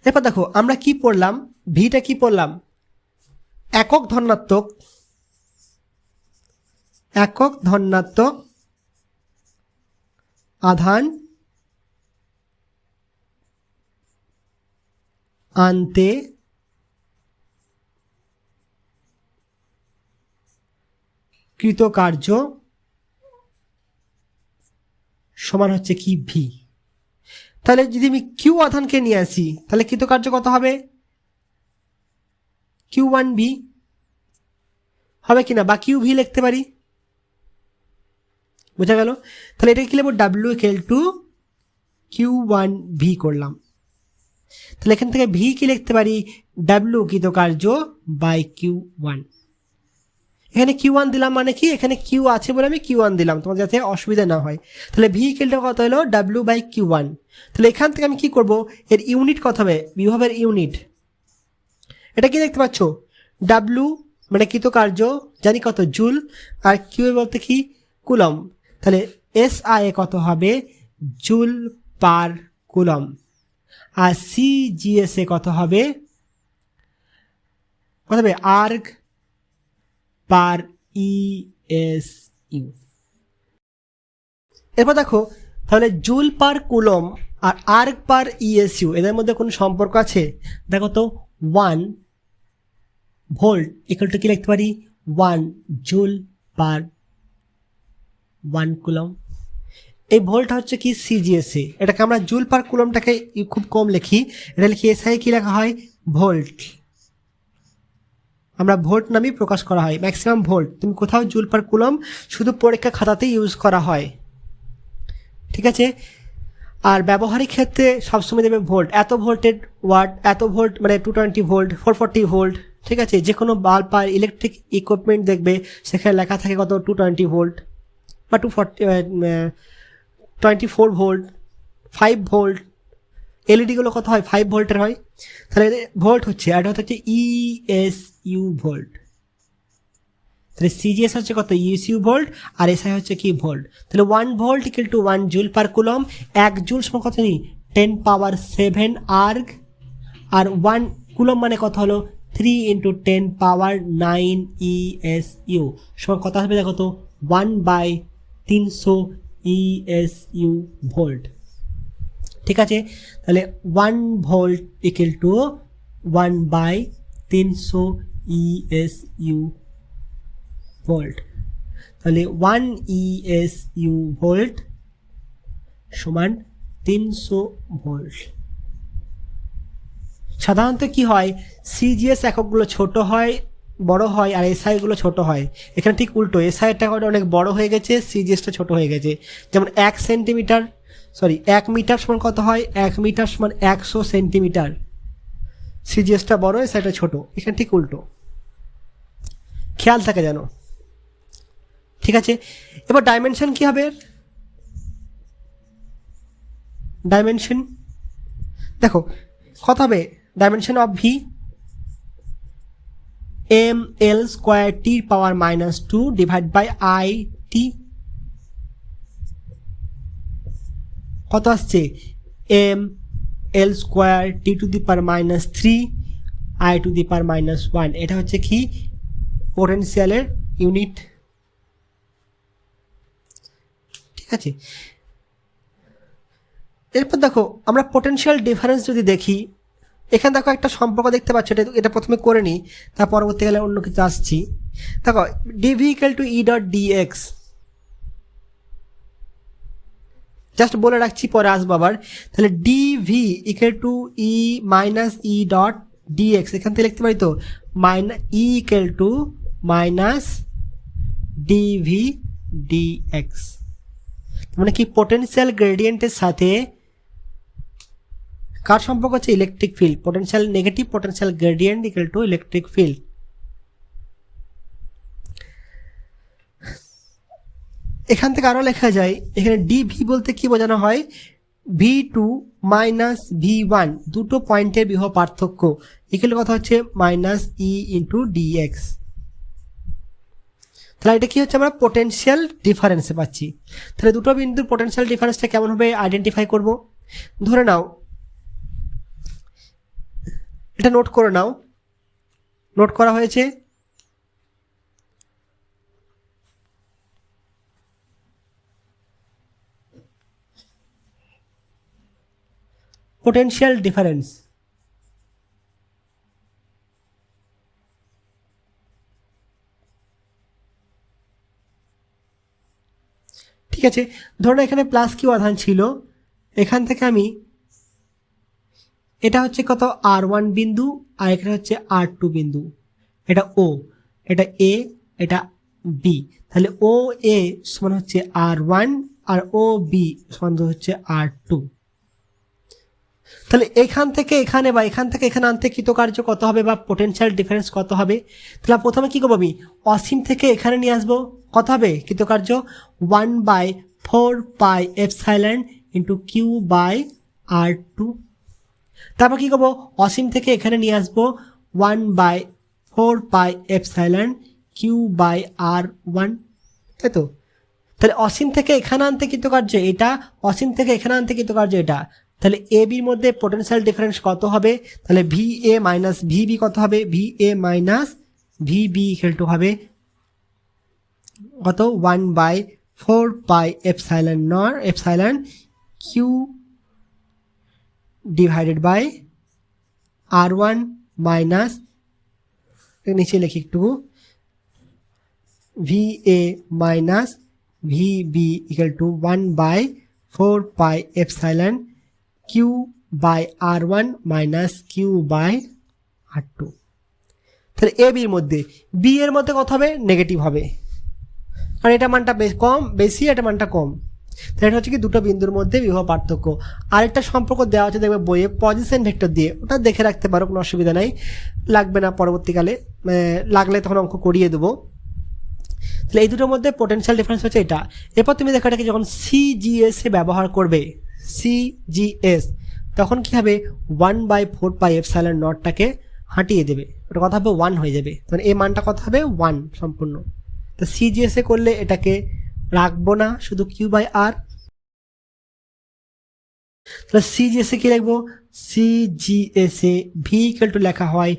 এরপর দেখো আমরা কি পড়লাম, ভিটা কি পড়লাম, একক ধনাত্মক আধান আনতে কৃতকার্য সমান হচ্ছে কি ভি। তাহলে যদি আমি কিউ আধানকে নিয়ে আসি তাহলে কৃতকার্য কত হবে, Q1V হবে কিনা, বা কিউ ভি লিখতে পারি, বোঝা গেল। তাহলে এটা কি লিখবো, W equal to Q1V করলাম, তাহলে এখান থেকে ভি কি লিখতে পারি, W কৃতকার্য বাই Q1। এখানে Q1 দিলাম মানে কি, এখানে কিউ আছে বলে আমি Q1 দিলাম, তোমার যাতে অসুবিধা না হয়। তাহলে ভি ইকুয়ালটা কত হলো, W বাই Q1। তাহলে এখান থেকে আমি কি করব, এর ইউনিট কত হবে, বিভবের ইউনিট, এটা কি দেখতে পাচ্ছ, W মানে কৃতকার্য জানি কত জুল, আর কিউ বলতে কি কুলম, তাহলে SI কত হবে, জুল পার কুলম, আর CGS কত হবে, আর্গ পার ESU। এরপর দেখো তাহলে জুল পার কুলম আর আর্গ পার ESU এদের মধ্যে কোনো সম্পর্ক আছে, দেখো তো 1 ভোল্ট ইকুয়াল টু কি লিখতে পারি, 1 জুল পার 1 কুলম। এই ভোল্ট হচ্ছে কি CGSA, এটাকে আমরা জুল পার কুলমটাকে খুব কম লিখি, এটা লিখি SI কি লেখা হয়, ভোল্ট, আমরা ভোল্ট নামেই প্রকাশ করা হয়, ম্যাক্সিমাম ভোল্ট। তুমি কোথাও জুল পার কুলম শুধু পরীক্ষা খাতাতেই ইউজ করা হয়, ঠিক আছে। আর ব্যবহারিক ক্ষেত্রে সবসময় দেবে ভোল্ট, এত ভোল্টেড ওয়াট, এত ভোল্ট মানে 220 ভোল্ট, 440 ভোল্ট, ঠিক আছে। যে কোনো বাল্ব আর ইলেকট্রিক ইকুইপমেন্ট দেখবে সেখানে লেখা থাকে কত 220 ভোল্ট বা 24 ভোল্ট, 5 ভোল্ট। এলইডিগুলো কত হয়, 5 ভোল্টের হয়। তাহলে ভোল্ট হচ্ছে, আর এটা হচ্ছে ইএসইউ ভোল্ট। তাহলে সিজিএস হচ্ছে কত, ইএসইউ ভোল্ট, আর এসআই হচ্ছে কি ভোল্ট। তাহলে 1 volt equal to 1 joule per coulomb. 1 joule সমান কত নি 10⁻7 আর্গ, আর 1 কুলম মানে কত হলো 3 × 10⁻9 ইএসইউ সমান কত হবে দেখো তো 1/300 ইএসইউ ভোল্ট। ঠিক আছে, তাহলে 1 volt equal to 1/300 ESU volt. তাহলে 1 ইএসইউ ভোল্ট সমান 300 ভোল্ট। সাধারণত কি হয়, সিজিএস এককগুলো ছোট হয়, বড় হয়, আর এসআইগুলো ছোট হয়। এখানে ঠিক উল্টো, এসআইটা অনেক বড় হয়ে গেছে, সিজিএসটা ছোট হয়ে গেছে। যেমন 1 মিটার সমান কত হয়, 1 মিটার সমান 100 সেন্টিমিটার। সিজিএসটা বড়, এসআইটা ছোট। এখানে ঠিক উল্টো, খেয়াল থাকে যেন। ঠিক আছে, এবার ডাইমেনশন কি হবে, ডাইমেনশন দেখো কত হবে, dimension of V ml²t⁻² divide by it কত আসছে ml²t⁻³ i⁻1। এটা হচ্ছে কি পোটেনশিয়ালের ইউনিট। ঠিক আছে, এরপর দেখো আমরা পোটেনশিয়াল ডিফারেন্স যদি দেখি, এখানে দেখো একটা সম্পর্ক দেখতে পাচ্ছ, এটা প্রথমে করে নিই, তার পরবর্তীকালে অন্য কিছু আসছি। দেখো dV equal to E dot dx, just বলে রাখছি পরে আসবো আবার। তাহলে dV equal to E minus E dot dx, এখান থেকে লিখতে পারি তো E equal to minus dV dx, মানে কি পোটেনশিয়াল গ্রেডিয়েন্টের সাথে কার সম্পর্ক হচ্ছে, electric field. Potential negative potential gradient equal to electric field. এখান থেকে আরো লেখা যায়, এখানে ডিভি বলতে কি বোঝানো হয়, V2 মাইনাস V1 দুটো পয়েন্টের বিভব পার্থক্য ইকুয়াল কথা হচ্ছে মাইনাস ই ইন্টু ডিএক্স। তাহলে এটা কি হচ্ছে, আমরা পোটেনশিয়াল ডিফারেন্সে পাচ্ছি। তাহলে দুটো বিন্দুর পোটেনশিয়াল ডিফারেন্সটা কেমনভাবে আইডেন্টিফাই করব, ধরে নাও এটা নোট করে নাও, নোট করা হয়েছে। পোটেনশিয়াল ডিফারেন্স, ঠিক আছে। ধরুন এখানে প্লাস কিউ আধান ছিল, এখান থেকে আমি এটা হচ্ছে কত R1 বিন্দু, আর এখানে হচ্ছে R2 বিন্দু, এটা ও, এটা এ, এটা বি। তাহলে ও এ সমান হচ্ছে R1 আর ও বি সমান হচ্ছে R2। তাহলে এখান থেকে এখানে বা এখান থেকে এখানে আনতে কৃতকার্য কত হবে বা পোটেনশিয়াল ডিফারেন্স কত হবে। তাহলে প্রথমে কি করবো, আমি অসীম থেকে এখানে নিয়ে আসবো, কত হবে কৃতকার্য 1/4πε ইন্টু কিউ বাই R2। তারপর কি করবো, অসীম থেকে এখানে নিয়ে আসবো 1/4πε কিউ বাই R1, তাই তো। তাহলে অসীম থেকে এখানে আনতে কৃতকার্য এটা, অসীম থেকে এখানে আনতে কৃতকার্য এটা। তাহলে এ বির মধ্যে পোটেনশিয়াল ডিফারেন্স কত হবে, তাহলে ভি এ মাইনাস ভিবি কত হবে, V A minus V B equal two হবে কত 1/4πε Q divided by R1 minus নিচে লিখি একটু V A minus V B equal to 1/4πε Q by R1 minus Q by R2। তাহলে এ বির মধ্যে, বি এর মধ্যে কত হবে, নেগেটিভ হবে, কারণ এটা মানটা কম বেশি, এটা মানটা কম। তাহলে এটা হচ্ছে কি দুটো বিন্দুর মধ্যে বিভব পার্থক্য। আরেকটা সম্পর্ক দেওয়া আছে দেখবে বইয়ে, পজিশন ভেক্টর দিয়ে, ওটা দেখে রাখতে পারো, কোনো অসুবিধা নাই, লাগবে না পরবর্তীকালে, লাগলে তখন অঙ্ক করিয়ে দেবো। তাহলে এই দুটোর মধ্যে পোটেনশিয়াল ডিফারেন্স হচ্ছে এটা। এরপর তুমি দেখো এটাকে যখন সিজিএস এ ব্যবহার করবে, সিজিএস তখন কি হবে 1/4πε0টাকে হাঁটিয়ে দেবে, ওটা কথা হবে 1 হয়ে যাবে, মানে এই মানটা কথা হবে 1 সম্পূর্ণ। তো সিজিএসএ করলে এটাকে রাখবো না, শুধু Q/R। তাহলে সিজিএসএ কি লিখবো, সিজিএসএ ভি ইকুয়াল টু লেখা হয়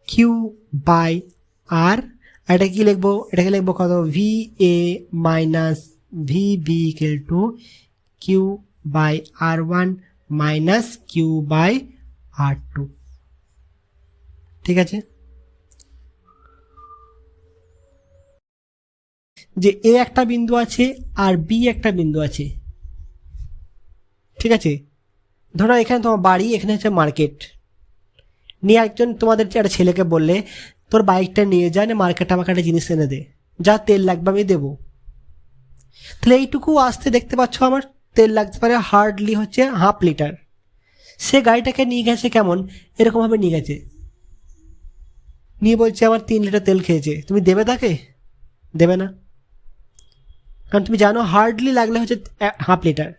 Q/R। এটা কি লিখবো, এটাকে লিখবো কত, VA minus VB equal to Q/R1 minus Q/R2। ঠিক আছে, যে এ একটা বিন্দু আছে আর বি একটা বিন্দু আছে, ঠিক আছে। ধরো এখানে তোমার বাড়ি, এখানে হচ্ছে মার্কেট, নিয়ে একজন তোমাদের একটা ছেলেকে বললে তোর বাইকটা নিয়ে যা, মার্কেটে আমাকে একটা জিনিস এনে দে, যা তেল লাগবে আমি দেবো। তাহলে এইটুকু আসতে দেখতে পাচ্ছ আমার তেল লাগতে পারে হার্ডলি হচ্ছে 1/2 লিটার। সে গাড়িটাকে নিয়ে গেছে কেমন, এরকমভাবে নিয়ে গেছে, নিয়ে বলছে আমার 3 লিটার তেল খেয়েছে, তুমি দেবে তাকে? দেবে না, কারণ তুমি জানো হার্ডলি লাগলে হচ্ছে 1/2 লিটার।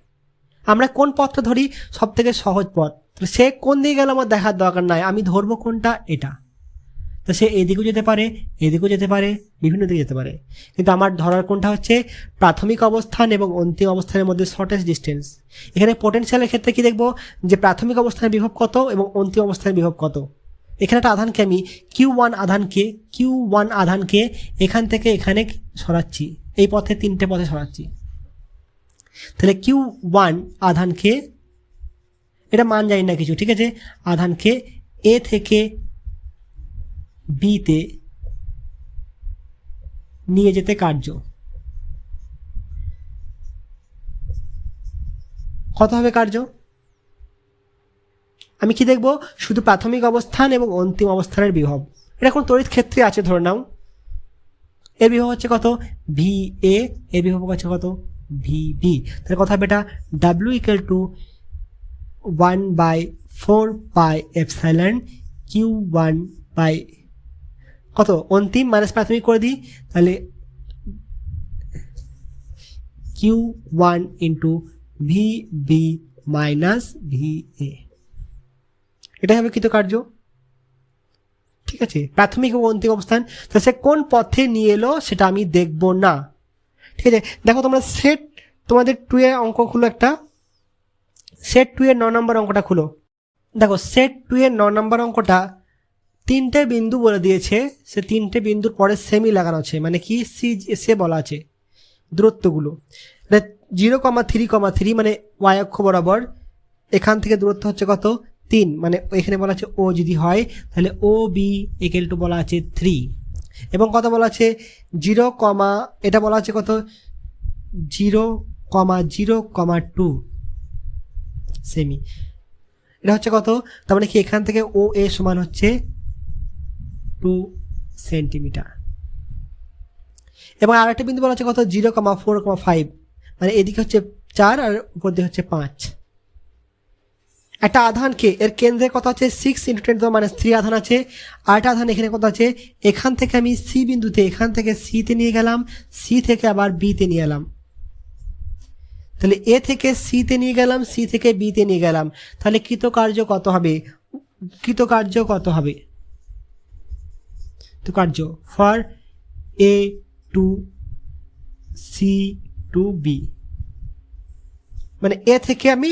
আমরা কোন পথটা ধরি, সব থেকে সহজ পথ, সে কোন দিকে গেলে আমার দেখার দরকার নাই, আমি ধরবো কোনটা, এটা। তো সে এদিকেও যেতে পারে, এদিকেও যেতে পারে, বিভিন্ন দিকে যেতে পারে, কিন্তু আমার ধরার কোনটা হচ্ছে প্রাথমিক অবস্থান এবং অন্তিম অবস্থানের মধ্যে শর্টেস্ট ডিস্টেন্স। এখানে পোটেনশিয়ালের ক্ষেত্রে কি দেখবো, যে প্রাথমিক অবস্থানের বিভব কত এবং অন্তিম অবস্থানের বিভব কত। এখানে একটা আধানকে আমি Q1 আধানকে এখান থেকে এখানে সরাচ্ছি, এই পথে 3টে পথে সরাচ্ছি। তাহলে Q1 আধানকে, এটা মান জানি না কিছু, ঠিক আছে, আধানকে এ থেকে বিতে নিয়ে যেতে কার্য কত হবে কার্য, আমি কি দেখব, শুধু প্রাথমিক অবস্থান এবং অন্তিম অবস্থানের বিভব। এটা কোন তড়িৎ ক্ষেত্রে আছে ধরে নাও, এর বিভব হচ্ছে কত VA, এর বিভব হচ্ছে কত VB। তাহলে কথা হবে এটা W equal to 1/4πε Q1 by কত অন্তিম মাইনাস প্রাথমিক করে দিই, তাহলে Q1 into VB minus VA, এটাই হবে কৃতকার্য। ঠিক আছে, প্রাথমিক এবং অন্তিম অবস্থান। তো সে কোন পথে নিয়ে এলো সেটা আমি দেখব না। ঠিক আছে, দেখো তোমরা সেট তোমাদের 2 এর অঙ্ক খুলো, একটা সেট 2 এর 9 নম্বর অঙ্কটা খুলো। দেখো সেট 2 এর 9 নম্বর অঙ্কটা 3টে বিন্দু বলে দিয়েছে, সে 3টে বিন্দুর পরে সেমি লাগানো আছে, মানে কি সে বলা আছে দূরত্বগুলো 0,3,3 মানে y অক্ষ বরাবর, এখান থেকে দূরত্ব হচ্ছে কত 3, মানে এখানে বলা আছে ও যদি হয় তাহলে OB ইকুয়াল টু বলা আছে 3, এবং কত বলা আছে 0, এটা বলা আছে কত 0,0,2 সেমি, এটা হচ্ছে কত, তার মানে কি এখান থেকে OA সমান হচ্ছে 2 সেন্টিমিটার। এবং আরেকটা বিন্দু বলা আছে কত 0,4,5, মানে এদিকে হচ্ছে 4 আর উপর দিকে হচ্ছে 5। একটা আধানকে এর কেন্দ্রে কত আছে 6 × 10⁻³ আধান আছে, আর একটা আধান এখানে কত আছে, এখান থেকে আমি সি বিন্দুতে, এখান থেকে সিতে নিয়ে গেলাম, সি থেকে আবার বিতে নিয়ে এলাম, তাহলে এ থেকে সিতে নিয়ে গেলাম, সি থেকে বিতে নিয়ে গেলাম, তাহলে কৃতকার্য কত হবে, কৃতকার্য for A to C to B, মানে এ থেকে আমি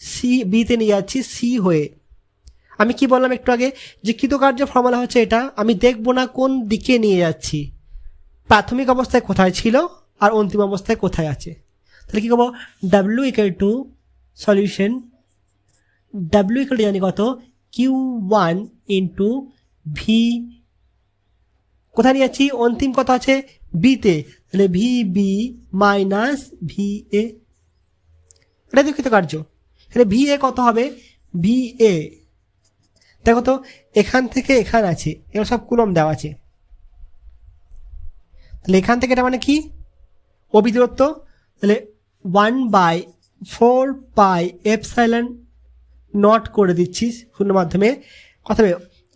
সি বিতে নিয়ে যাচ্ছি সি হয়ে। আমি কি বললাম একটু আগে, যে কৃতকার্য ফর্মুলা হচ্ছে এটা, আমি দেখব না কোন দিকে নিয়ে যাচ্ছি, প্রাথমিক অবস্থায় কোথায় ছিল আর অন্তিম অবস্থায় কোথায় আছে। তাহলে কি করবো, W equal two solution, W equal two জানি কত Q1 ইন্টু ভি, কোথায় নিয়ে যাচ্ছি অন্তিম কত আছে বিতে, তাহলে VB মাইনাস VA, এটা দুঃখিত কার্য। তাহলে VA কত হবে, VA দেখো তো এখান থেকে এখানে আছে, এগুলো সব কুলম দেওয়া আছে, তাহলে এখান থেকে এটা মানে কি OB দূরত্ব, তাহলে 1/4πε0 করে দিচ্ছি শূন্য মাধ্যমে, কথা হবে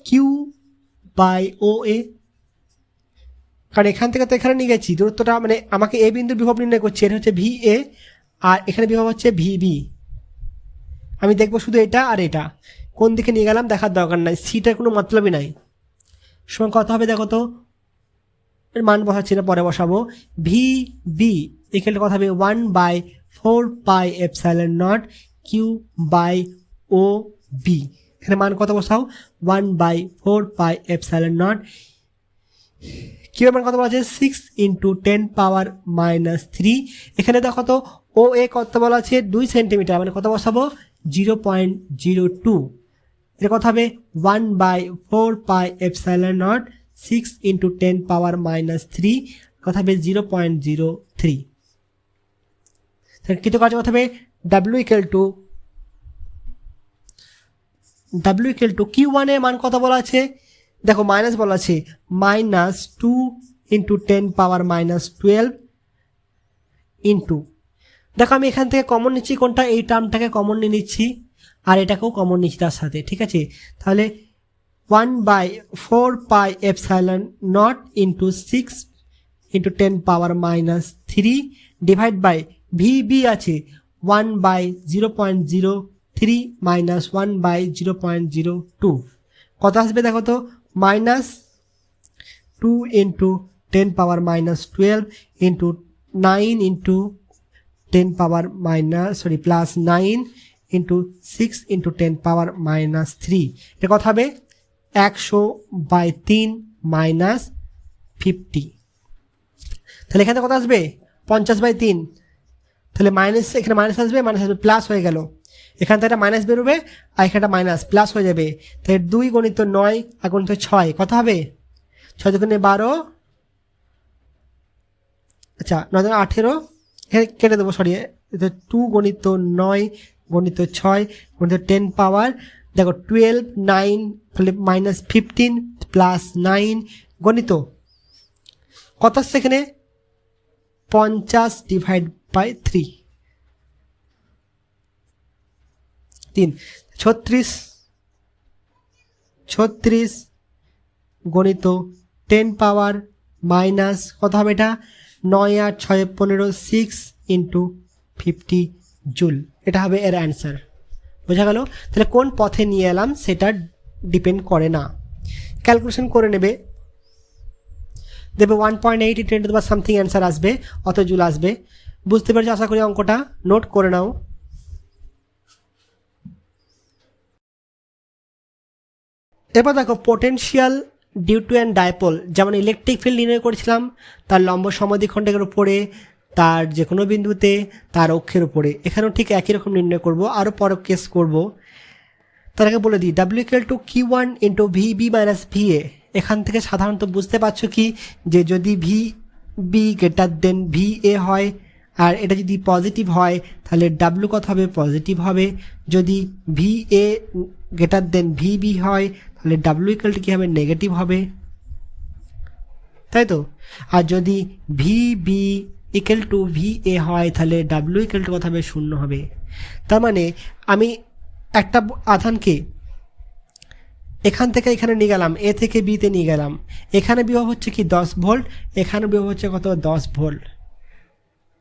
Q/OA, কারণ এখান থেকে তো এখানে নিয়ে গেছি দূরত্বটা, মানে আমাকে এ বিন্দুর বিভব নির্ণয় করছে, এটা হচ্ছে VA, আর এখানে বিভব হচ্ছে ভিবি। আমি দেখবো শুধু এটা আর এটা কোন দিকে নিয়ে গেলাম দেখার দরকার নাই, সিটার কোনো মতলবই নাই। সমান কত হবে দেখো তো, এর মান বসাচ্ছি না, পরে বসাবো। ভি বি ইকুয়াল কথা হবে 1/4 pi epsilon naught q by O B. এখানে মান কত বসাও, 1/4 পাই এপসাইলন নট। কিউ মান কত বলা আছে 6×10⁻³ এখানে দেখো তো ও এ কত বলা আছে 2 সেন্টিমিটার, মানে কত বসাবো 0.02। এটা কত হবে 1/4 পাই এপসাইলন নট 6×10⁻³ কথা হবে 0.03। কৃতকার্য কথা হবে ডাব্লিউ ইকুয়াল টু Q1 এর মান কত বলা আছে দেখো মাইনাস বলা আছে -2×10⁻12 ইন্টু, দেখো আমি এখান থেকে কমন নিচ্ছি কোনটা, এই টার্মটাকে কমন নিয়ে নিচ্ছি আর এটাকেও কমন নিচ্ছি তার সাথে, ঠিক আছে। তাহলে 1/4 pi epsilon naught into 6×10⁻³ divide by VB আছে 1/0.03 মাইনাস 1/0.02 কত আসবে দেখো তো, -2×10⁻12 ইন্টু 9×10⁻, প্লাস 9 ইন্টু 6×10⁻³ এটা কত হবে 100/3 মাইনাস 50। তাহলে এখানে কত আসবে 50/3, তাহলে মাইনাস এখানে মাইনাস আসবে, প্লাস হয়ে গেল, এখান থেকে একটা মাইনাস বেরোবে আর এখানটা মাইনাস প্লাস হয়ে যাবে। তাহলে 2×9 আর × 6 কত হবে 6×12, আচ্ছা 9×18 এখানে কেটে দেবো, সরি 2×9 × 6 × 10 পাওয়ার দেখো 12, 9 ফলে -15 প্লাস 9 গণিত কত আসছে এখানে 50/3 36 গণিত 10 পাওয়ার মাইনাস কত হবে এটা 9 আর 6 15 6×50 জুল, এটা হবে এর অ্যান্সার। বোঝা গেল? তাহলে কোন পথে নিয়ে এলাম সেটা ডিপেন্ড করে না, ক্যালকুলেশন করে নেবে, দেবে 1.8 × 10 সামথিং অ্যান্সার আসবে, অত জুল আসবে। বুঝতে পেরেছো আশা করি, অঙ্কটা নোট করে নাও। এরপর দেখো potential due to an dipole, যেমন ইলেকট্রিক ফিল্ড নির্ণয় করেছিলাম তার লম্ব সমদ্বিখণ্ডকের উপরে, তার যে কোনো বিন্দুতে, তার অক্ষের উপরে, এখানেও ঠিক একই রকম নির্ণয় করব, আরও পরে কেস করব। তার আগে বলে দিই W = Q1 × VB - VA। এখান থেকে সাধারণত বুঝতে পারছো কি যে যদি VB > VA হয় আর এটা যদি পজিটিভ হয় তাহলে W কত হবে পজিটিভ হবে, যদি VA > VB হয় তাহলে W = কি হবে নেগেটিভ হবে, তাই তো। আর যদি VB = VA হয় তাহলে W = কত হবে 0 হবে। তার মানে আমি একটা আধানকে এখান থেকে এখানে নিয়ে গেলাম, এ থেকে বিতে নিয়ে গেলাম, এখানে বিভব হচ্ছে কি 10 ভোল্ট, এখানে বিভব হচ্ছে কত 10 ভোল্ট।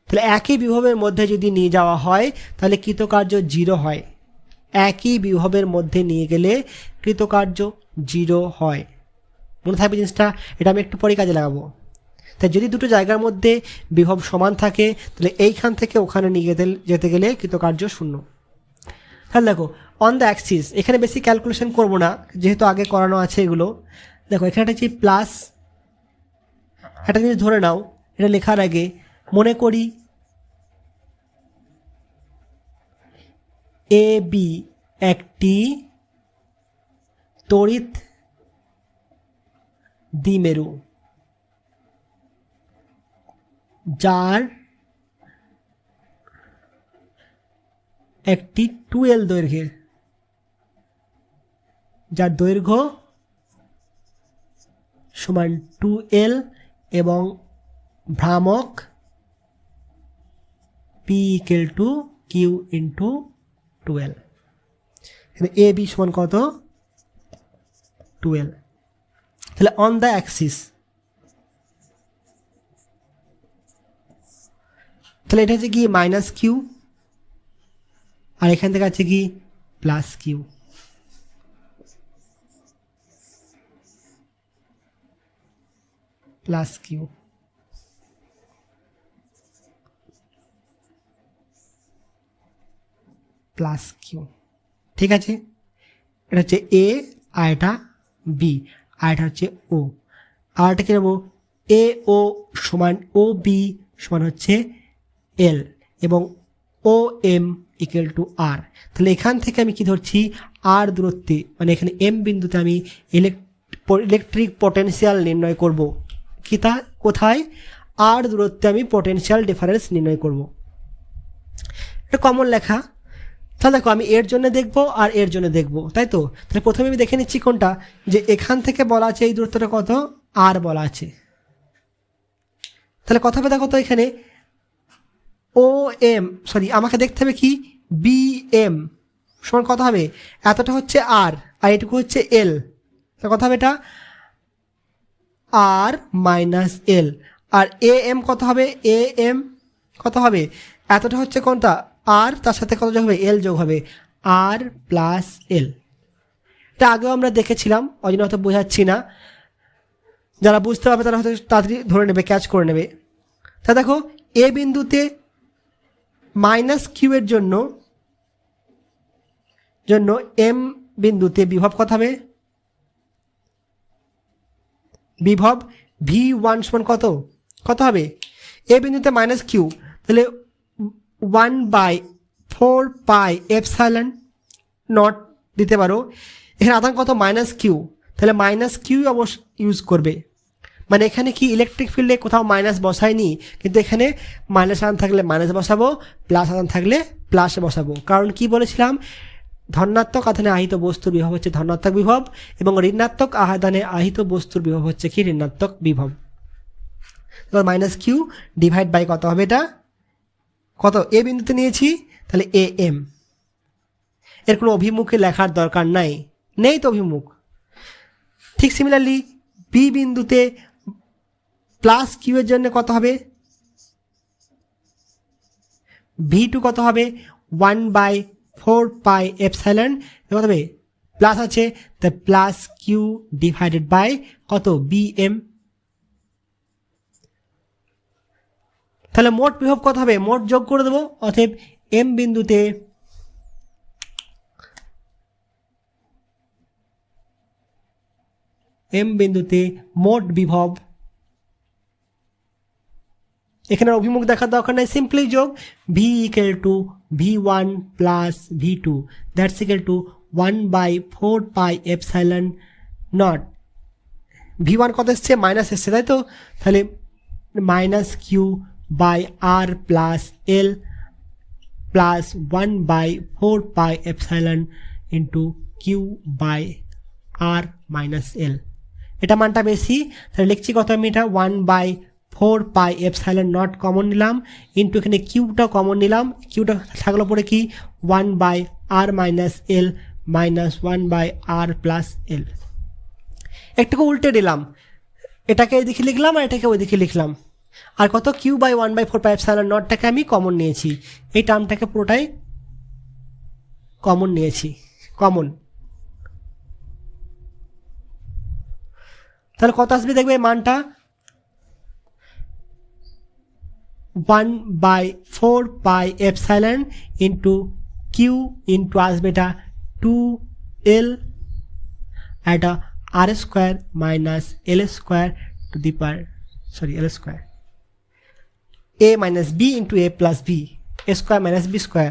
তাহলে একই বিভবের মধ্যে যদি নিয়ে যাওয়া হয় তাহলে কৃতকার্য 0 হয়, একই বিভবের মধ্যে নিয়ে গেলে কৃতকার্য 0 হয়। মনে থাকবে জিনিসটা, এটা আমি একটু পরে কাজে লাগাবো। তাই যদি দুটো জায়গার মধ্যে বিভব সমান থাকে তাহলে এইখান থেকে ওখানে নিয়ে যেতে গেলে কৃতকার্য 0। তাহলে দেখো অন দ্য অ্যাক্সিস, এখানে বেশি ক্যালকুলেশন করব না যেহেতু আগে করানো আছে এগুলো। দেখো এখানে একটা হচ্ছে প্লাস, একটা জিনিস ধরে নাও, এটা লেখার আগে মনে করি AB একটি তড়িৎ দ্বিমেরু যার একটি 2L দৈর্ঘ্যের, যার দৈর্ঘ্য সমান 2L এবং ভ্রামক P = Q × 2L। এখানে AB সমান কত 2L। তাহলে অন দ্য অ্যাক্সিস তাহলে এটা হচ্ছে কি মাইনাস কিউ, আর এখান থেকে আছে কি plus q. Plus q plus q, ঠিক আছে। এটা হচ্ছে এ, আর এটা বি, আর এটা হচ্ছে ও। আর এটা কি নেবো, এ ও সমান ও বি সমান হচ্ছে এল, এবং ও এম ইকুয়াল টু আর। তাহলে এখান থেকে আমি কি ধরছি, আর দূরত্বে মানে এখানে এম বিন্দুতে আমি ইলেকট্রিক পটেনশিয়াল নির্ণয় করব। কি তা কোথায়, আর দূরত্বে আমি পটেনশিয়াল ডিফারেন্স নির্ণয় করব। এটা কমন লেখা। তাহলে দেখো আমি এর জন্য দেখব আর এর জন্য দেখব, তাই তো। তাহলে প্রথমে আমি দেখে নিচ্ছি কোনটা, যে এখান থেকে বলা আছে এই দূরত্বটা কত, আর বলা আছে। তাহলে কথা হবে দেখো তো, এখানে ও এম সরি আমাকে দেখতে হবে কি বি এম সমান কত হবে, এতটা হচ্ছে আর, আর এটুকু হচ্ছে এল। তাহলে কথা হবে এটা আর minus L. R A M কত হবে, এ এম কত হবে, এতটা হচ্ছে কোনটা আর, তার সাথে কত যোগ হবে, এল যোগ হবে, আর প্লাস এল। এটা আগেও আমরা দেখেছিলাম, ওই জন্য হয়তো বোঝাচ্ছি না। যারা বুঝতে পারবে তারা হয়তো তাড়াতাড়ি ধরে নেবে, ক্যাচ করে নেবে। তা দেখো এ বিন্দুতে মাইনাস কিউ এর জন্য এম বিন্দুতে বিভব কত হবে, বিভব ভি ওয়ান সমান কত কত হবে, এ বিন্দুতে মাইনাস কিউ, তাহলে 1/4πε নট দিতে পারো। এখানে আধান কত মাইনাস কিউ, তাহলে মাইনাস কিউ অবশ্য ইউজ করবে। মানে এখানে কি ইলেকট্রিক ফিল্ডে কোথাও মাইনাস বসায়নি, কিন্তু এখানে মাইনাস আধান থাকলে মাইনাস বসাবো, প্লাস আধান থাকলে প্লাস বসাবো। কারণ কি বলেছিলাম, ধনাত্মক আধানে আহিত বস্তুর বিভব হচ্ছে ধনাত্মক বিভব, এবং ঋণাত্মক আধানে আহিত বস্তুর বিভব হচ্ছে কি ঋণাত্মক বিভব। মাইনাস কিউ ডিভাইড বাই কত হবে, এটা কত এ বিন্দুতে নিয়েছি, তাহলে এ এম। এর কোনো অভিমুখে লেখার দরকার নেই তো অভিমুখ। ঠিক সিমিলারলি বি বিন্দুতে প্লাস কিউ এর জন্য কত হবে, ভি টু কত হবে 1/4πε কত হবে, প্লাস আছে, তা প্লাস কিউ ডিভাইডেড বাই কত বি এম। তাহলে মোট বিভব কত হবে, মোট যোগ করে দেবো। অতএব এম বিন্দুতে মোট বিভব, এখানে অভিমুখ দেখার দরকার নাই, সিম্পলি যোগ V equal to v1 plus v2, that's equal to 1/4πε naught. v1 কত এসছে, মাইনাস এসছে, তাই তো। তাহলে minus Q by R plus L plus 1/4πε into Q by R minus L. এটা মানটা বেশি, তাহলে লিখছি কত আমি, এটা 1/4πε নট কমন নিলাম, ইন্টু এখানে কিউটা কমন নিলাম, কিউটা থাকলো পরে কি 1/r minus L minus 1/r plus L. একটুকু উল্টে দিলাম, এটাকে এদিকে লিখলাম আর এটাকে ওইদিকে লিখলাম। আর কত কিউ বাই 1/4πε নটটাকে আমি কমন নিয়েছি, এই টার্মটাকে পুরোটাই কমন নিয়েছি, কমন। তাহলে কত আসবে দেখবে মানটা, 1/4πε ইন্টু কিউ ইন্টু আসবে এটা 2l, এটা R square minus L square to the power L square, A minus B into A plus B, A square minus B square.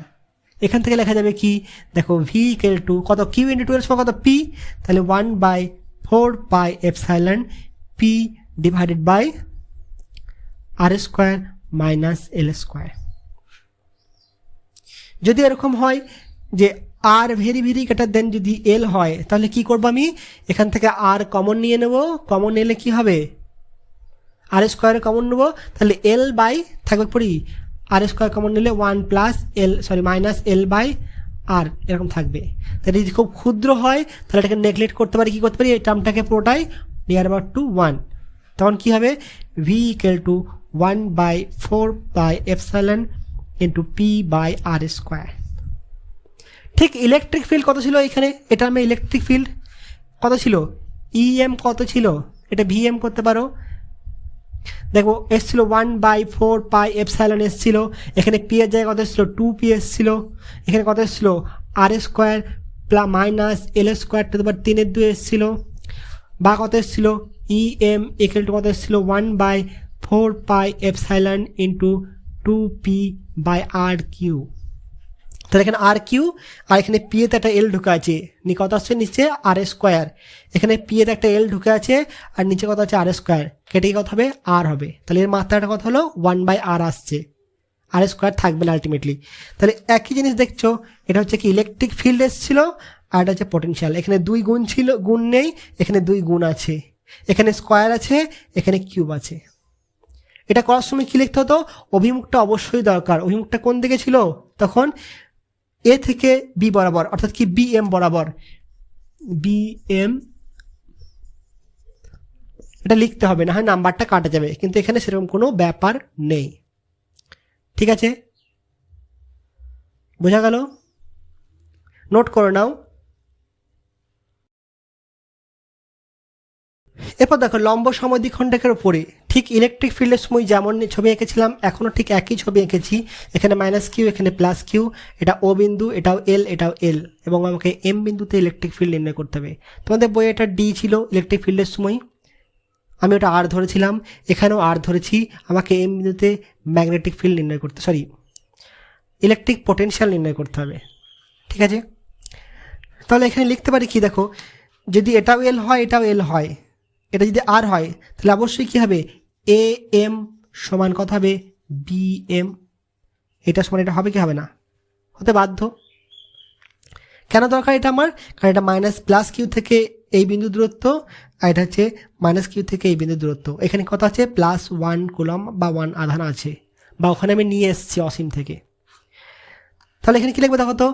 এখান থেকে লেখা যাবে কি, দেখো ভি ইকুয়াল টু কত, কিউ ইন্টু 2l কত পি, তাহলে 1/4πε P divided by R square minus L square. যদি এরকম হয় যে R very very greater than যদি এল হয়, তাহলে কি করবো আমি, এখান থেকে আর কমন নিয়ে নেব, কমন নিলে কি হবে, আর স্কোয়ারে কমন নেব, তাহলে এল বাই থাকবে পড়ি, আর স্কোয়ার কমন নিলে 1 plus L minus L by R এরকম থাকবে। তাহলে যদি খুব ক্ষুদ্র হয় তাহলে এটাকে নেগলেক্ট করতে পারি, কি করতে পারি, এই টার্মটাকে পুরোটাই নিয়ার অ্যাবাউট টু 1, তখন কি হবে, V equal to 1/4πε into p/r²। ঠিক ইলেকট্রিক ফিল্ড কত ছিল এখানে, এটা আমি ইলেকট্রিক ফিল্ড কত ছিল, ইএম কত ছিল, এটা ভিএম করতে পারো। দেখো এসছিল 1/4πε এসছিল, এখানে পি এর জায়গায় কত এসছিল 2p এসছিল, এখানে কত এসছিল r² মাইনাস l²⁻³ এসছিল, বা কত এসছিল ইএম ইকুয়াল টু কত এসছিল 1/4πε ইন্টু 2p/r³। তাহলে এখানে r³ আর এখানে p এতে একটা l ঢুকে আছে, কত আসছে নিচে r², এখানে p এতে একটা l ঢুকে আছে আর নিচে কত আছে r², কেটে কত হবে r হবে। তাহলে এর মাত্রাটা কত হলো 1/r আসছে, r² থাকবে না আলটিমেটলি। তাহলে একই জিনিস দেখছো, এটা হচ্ছে কি ইলেকট্রিক ফিল্ড এসেছিল আর এটা হচ্ছে পটেনশিয়াল। এখানে 2 গুণ ছিল, গুণ নেই, এখানে 2 গুণ আছে, এখানে স্কোয়ার আছে, এখানে কিউব আছে। এটা করার সময় কি লিখতে হতো, অভিমুখটা অবশ্যই দরকার। অভিমুখটা কোন দিকে ছিল তখন, এ থেকে বি বরাবর, অর্থাৎ কি বিএম বরাবর, বিএম এটা লিখতে হবে, না হয় নাম্বারটা কাটা যাবে, কিন্তু এখানে সেরকম কোনো ব্যাপার নেই। ঠিক আছে, বোঝা গেল? নোট করে নাও। এরপর দেখো লম্ব সমদ্বিখণ্ডকের উপরে ঠিক ইলেকট্রিক ফিল্ডের সময় যেমন ছবি এঁকেছিলাম, এখনও ঠিক একই ছবি এঁকেছি। এখানে -q, এখানে +q, এটা ও বিন্দু, এটাও এল, এটাও এল, এবং আমাকে এম বিন্দুতে ইলেকট্রিক ফিল্ড নির্ণয় করতে হবে। তোমাদের বইয়ে এটা ডি ছিল ইলেকট্রিক ফিল্ডের সময়, আমি ওটা আর ধরেছিলাম, এখানেও আর ধরেছি। আমাকে এম বিন্দুতে ম্যাগনেটিক ফিল্ড নির্ণয় করতে, ইলেকট্রিক পোটেনশিয়াল নির্ণয় করতে হবে। ঠিক আছে, তাহলে এখানে লিখতে পারি কি, দেখো যদি এটাও এল হয়, এটাও এল হয়, এটা যদি আর হয়, তাহলে অবশ্যই কী হবে, এ এম সমান কত হবে বি এম, এটা সমান এটা হবে কি হবে না, হতে বাধ্য। কেন দরকার এটা আমার, কারণ এটা +q থেকে এই বিন্দু দূরত্ব, আর এটা হচ্ছে -q থেকে এই বিন্দু দূরত্ব। এখানে কত আছে +1 কুলম বা 1 আধান আছে, বা ওখানে আমি নিয়ে এসেছি অসীম থেকে। তাহলে এখানে কি লিখবো দেখো তো,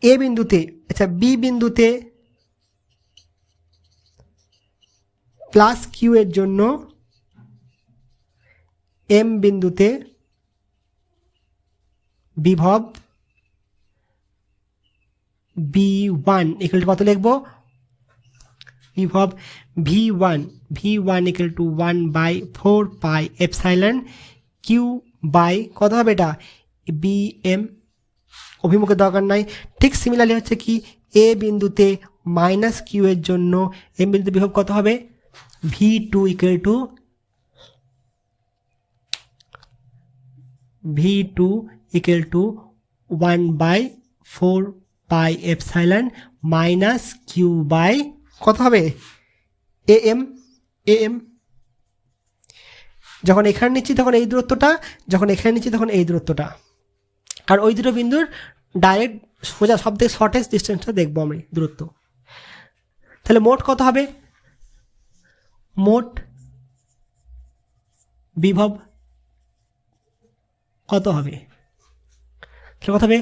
এ বিন্দুতে, আচ্ছা বি বিন্দুতে +q এর জন্য এম বিন্দুতে বিভব v1 ইকুয়াল টু কত লিখবো, বিভব v1 equal to 1/4πε q by কত হবে এটা bm, অভিমুখের দরকার নাই। ঠিক সিমিলারলি হচ্ছে কি এ বিন্দুতে -q এর জন্য এম বিন্দুতে বিভব কত হবে v2 equal to 1/4πε q by কত হবে am। যখন এখানে নিচ্ছি তখন এই দূরত্বটা, যখন এখানে নিচ্ছি তখন এই দূরত্বটা, আর ওই দুটো বিন্দুর ডাইরেক্ট সোজা সব থেকে শর্টেস্ট ডিস্টেন্সটা দেখবো আমি দূরত্ব। তাহলে মোট কত হবে, মোট বিভব কত হবে, তাহলে কত হবে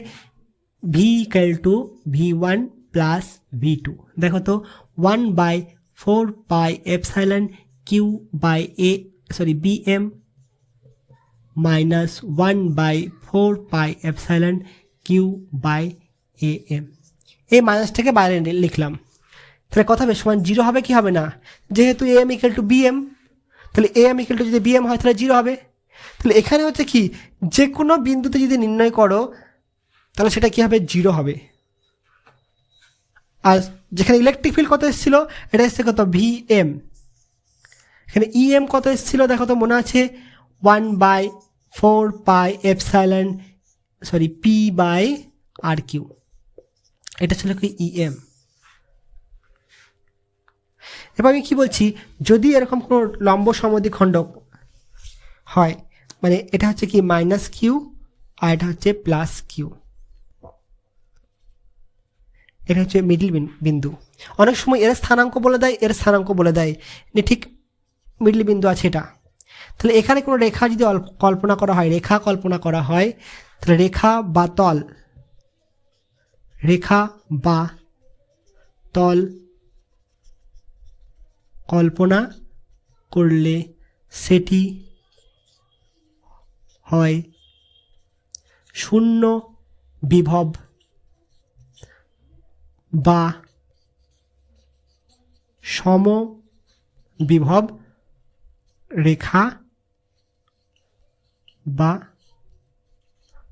v equal to v1 plus v2। দেখো তো 1/4πε q by bm minus 1/4πε q by am, এই মাইনাসটাকে বাইরে লিখলাম। তাহলে কত হবে সমান 0 হবে কি হবে না, যেহেতু am ইকুয়াল টু bm, তাহলে am ইকুয়াল টু যদি bm হয় তাহলে 0 হবে। তাহলে এখানে হচ্ছে কি যে কোনো বিন্দুতে যদি নির্ণয় করো তাহলে সেটা কি হবে 0 হবে। আর যেখানে ইলেকট্রিক ফিল্ড কত এসেছিল, এটা এসছে কত vm, এখানে em কত এসেছিল দেখো তো মনে আছে 1/4πε p/r³, এটা ছিল কি em। এবার আমি কি বলছি, যদি এরকম কোনো লম্ব সমদ্বিখণ্ডক হয়, মানে এটা হচ্ছে কি -q আর এটা হচ্ছে +q, এটা হচ্ছে মিডল বিন্দু। অনেক সময় এর স্থানাঙ্ক বলে দেয়, এর স্থানাঙ্ক বলে দেয়, ঠিক মিডল বিন্দু আছে এটা। তাহলে এখানে কোনো রেখা যদি কল্পনা করা হয়, তাহলে রেখা বা তল কল্পনা করলে সেটি হয় শূন্য বিভব বা সম বিভব রেখা বা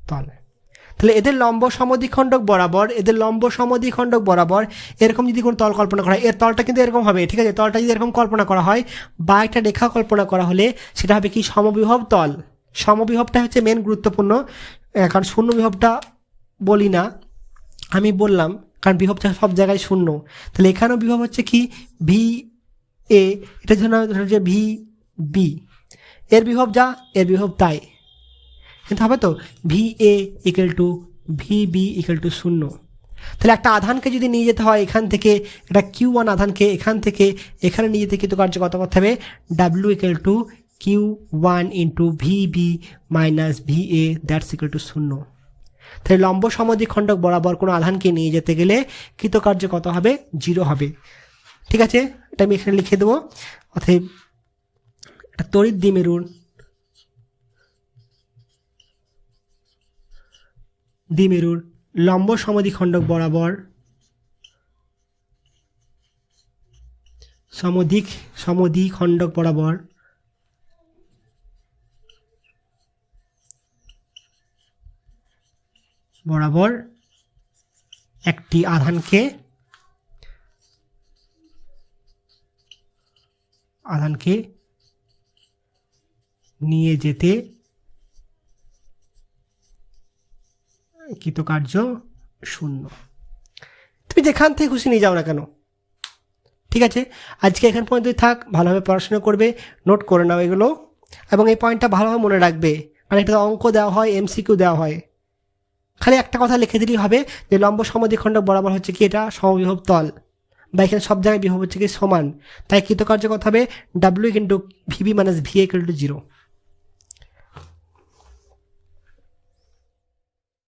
তল। তাহলে এদের লম্ব সমদ্বিখণ্ডক বরাবর এরকম যদি কোনো তল কল্পনা করা হয়, এর তলটা কিন্তু এরকম হবে, ঠিক আছে। তলটা যদি এরকম কল্পনা করা হয় বা একটা রেখা কল্পনা করা হলে সেটা হবে কি সমবিভব তল। সমবিভবটা হচ্ছে মেন গুরুত্বপূর্ণ, কারণ শূন্য বিভবটা বলি না, আমি বললাম কারণ বিভবটা সব জায়গায় শূন্য। তাহলে এখানেও বিভব হচ্ছে কি ভি এ, এটা জন্য হচ্ছে ভি বি, এর বিভব যা এর বিভব তাই, কিন্তু হবে তো V A equal to V B equal to শূন্য। তাহলে একটা আধানকে যদি নিয়ে যেতে হয় এখান থেকে, একটা Q1 আধানকে এখান থেকে এখানে নিয়ে যেতে কৃতকার্য কত করতে হবে, W equal to Q1 into V B minus V A, that's equal to শূন্য। তাহলে লম্ব সমদ্বিখণ্ডক বরাবর কোনো আধানকে নিয়ে যেতে গেলে কৃতকার্য কত হবে, 0 হবে, ঠিক আছে। এটা আমি এখানে লিখে দেবো। অতএব একটা তড়িৎ দ্বিমেরুর লম্ব সমদ্বিখণ্ডক বরাবর সমদ্বিখণ্ডক বরাবর একটি আধানকে নিয়ে যেতে কৃতকার্য শূন্য। তুমি যেখান থেকে খুশি নিয়ে যাও না কেন, ঠিক আছে। আজকে এখান পর্যন্তই থাক, ভালোভাবে পড়াশোনা করবে, নোট করে নাও এগুলো, এবং এই পয়েন্টটা ভালোভাবে মনে রাখবে, কারণ এটা অঙ্ক দেওয়া হয়, MCQ দেওয়া হয়। খালি একটা কথা লিখে দিলেই হবে যে লম্ব সমদ্বিখণ্ডক বরাবর হচ্ছে কি এটা সমবিভব তল, বা এখানে সব জায়গায় বিভব হচ্ছে কি সমান, তাই কৃতকার্য কত হবে, W into VB minus VA equal to 0।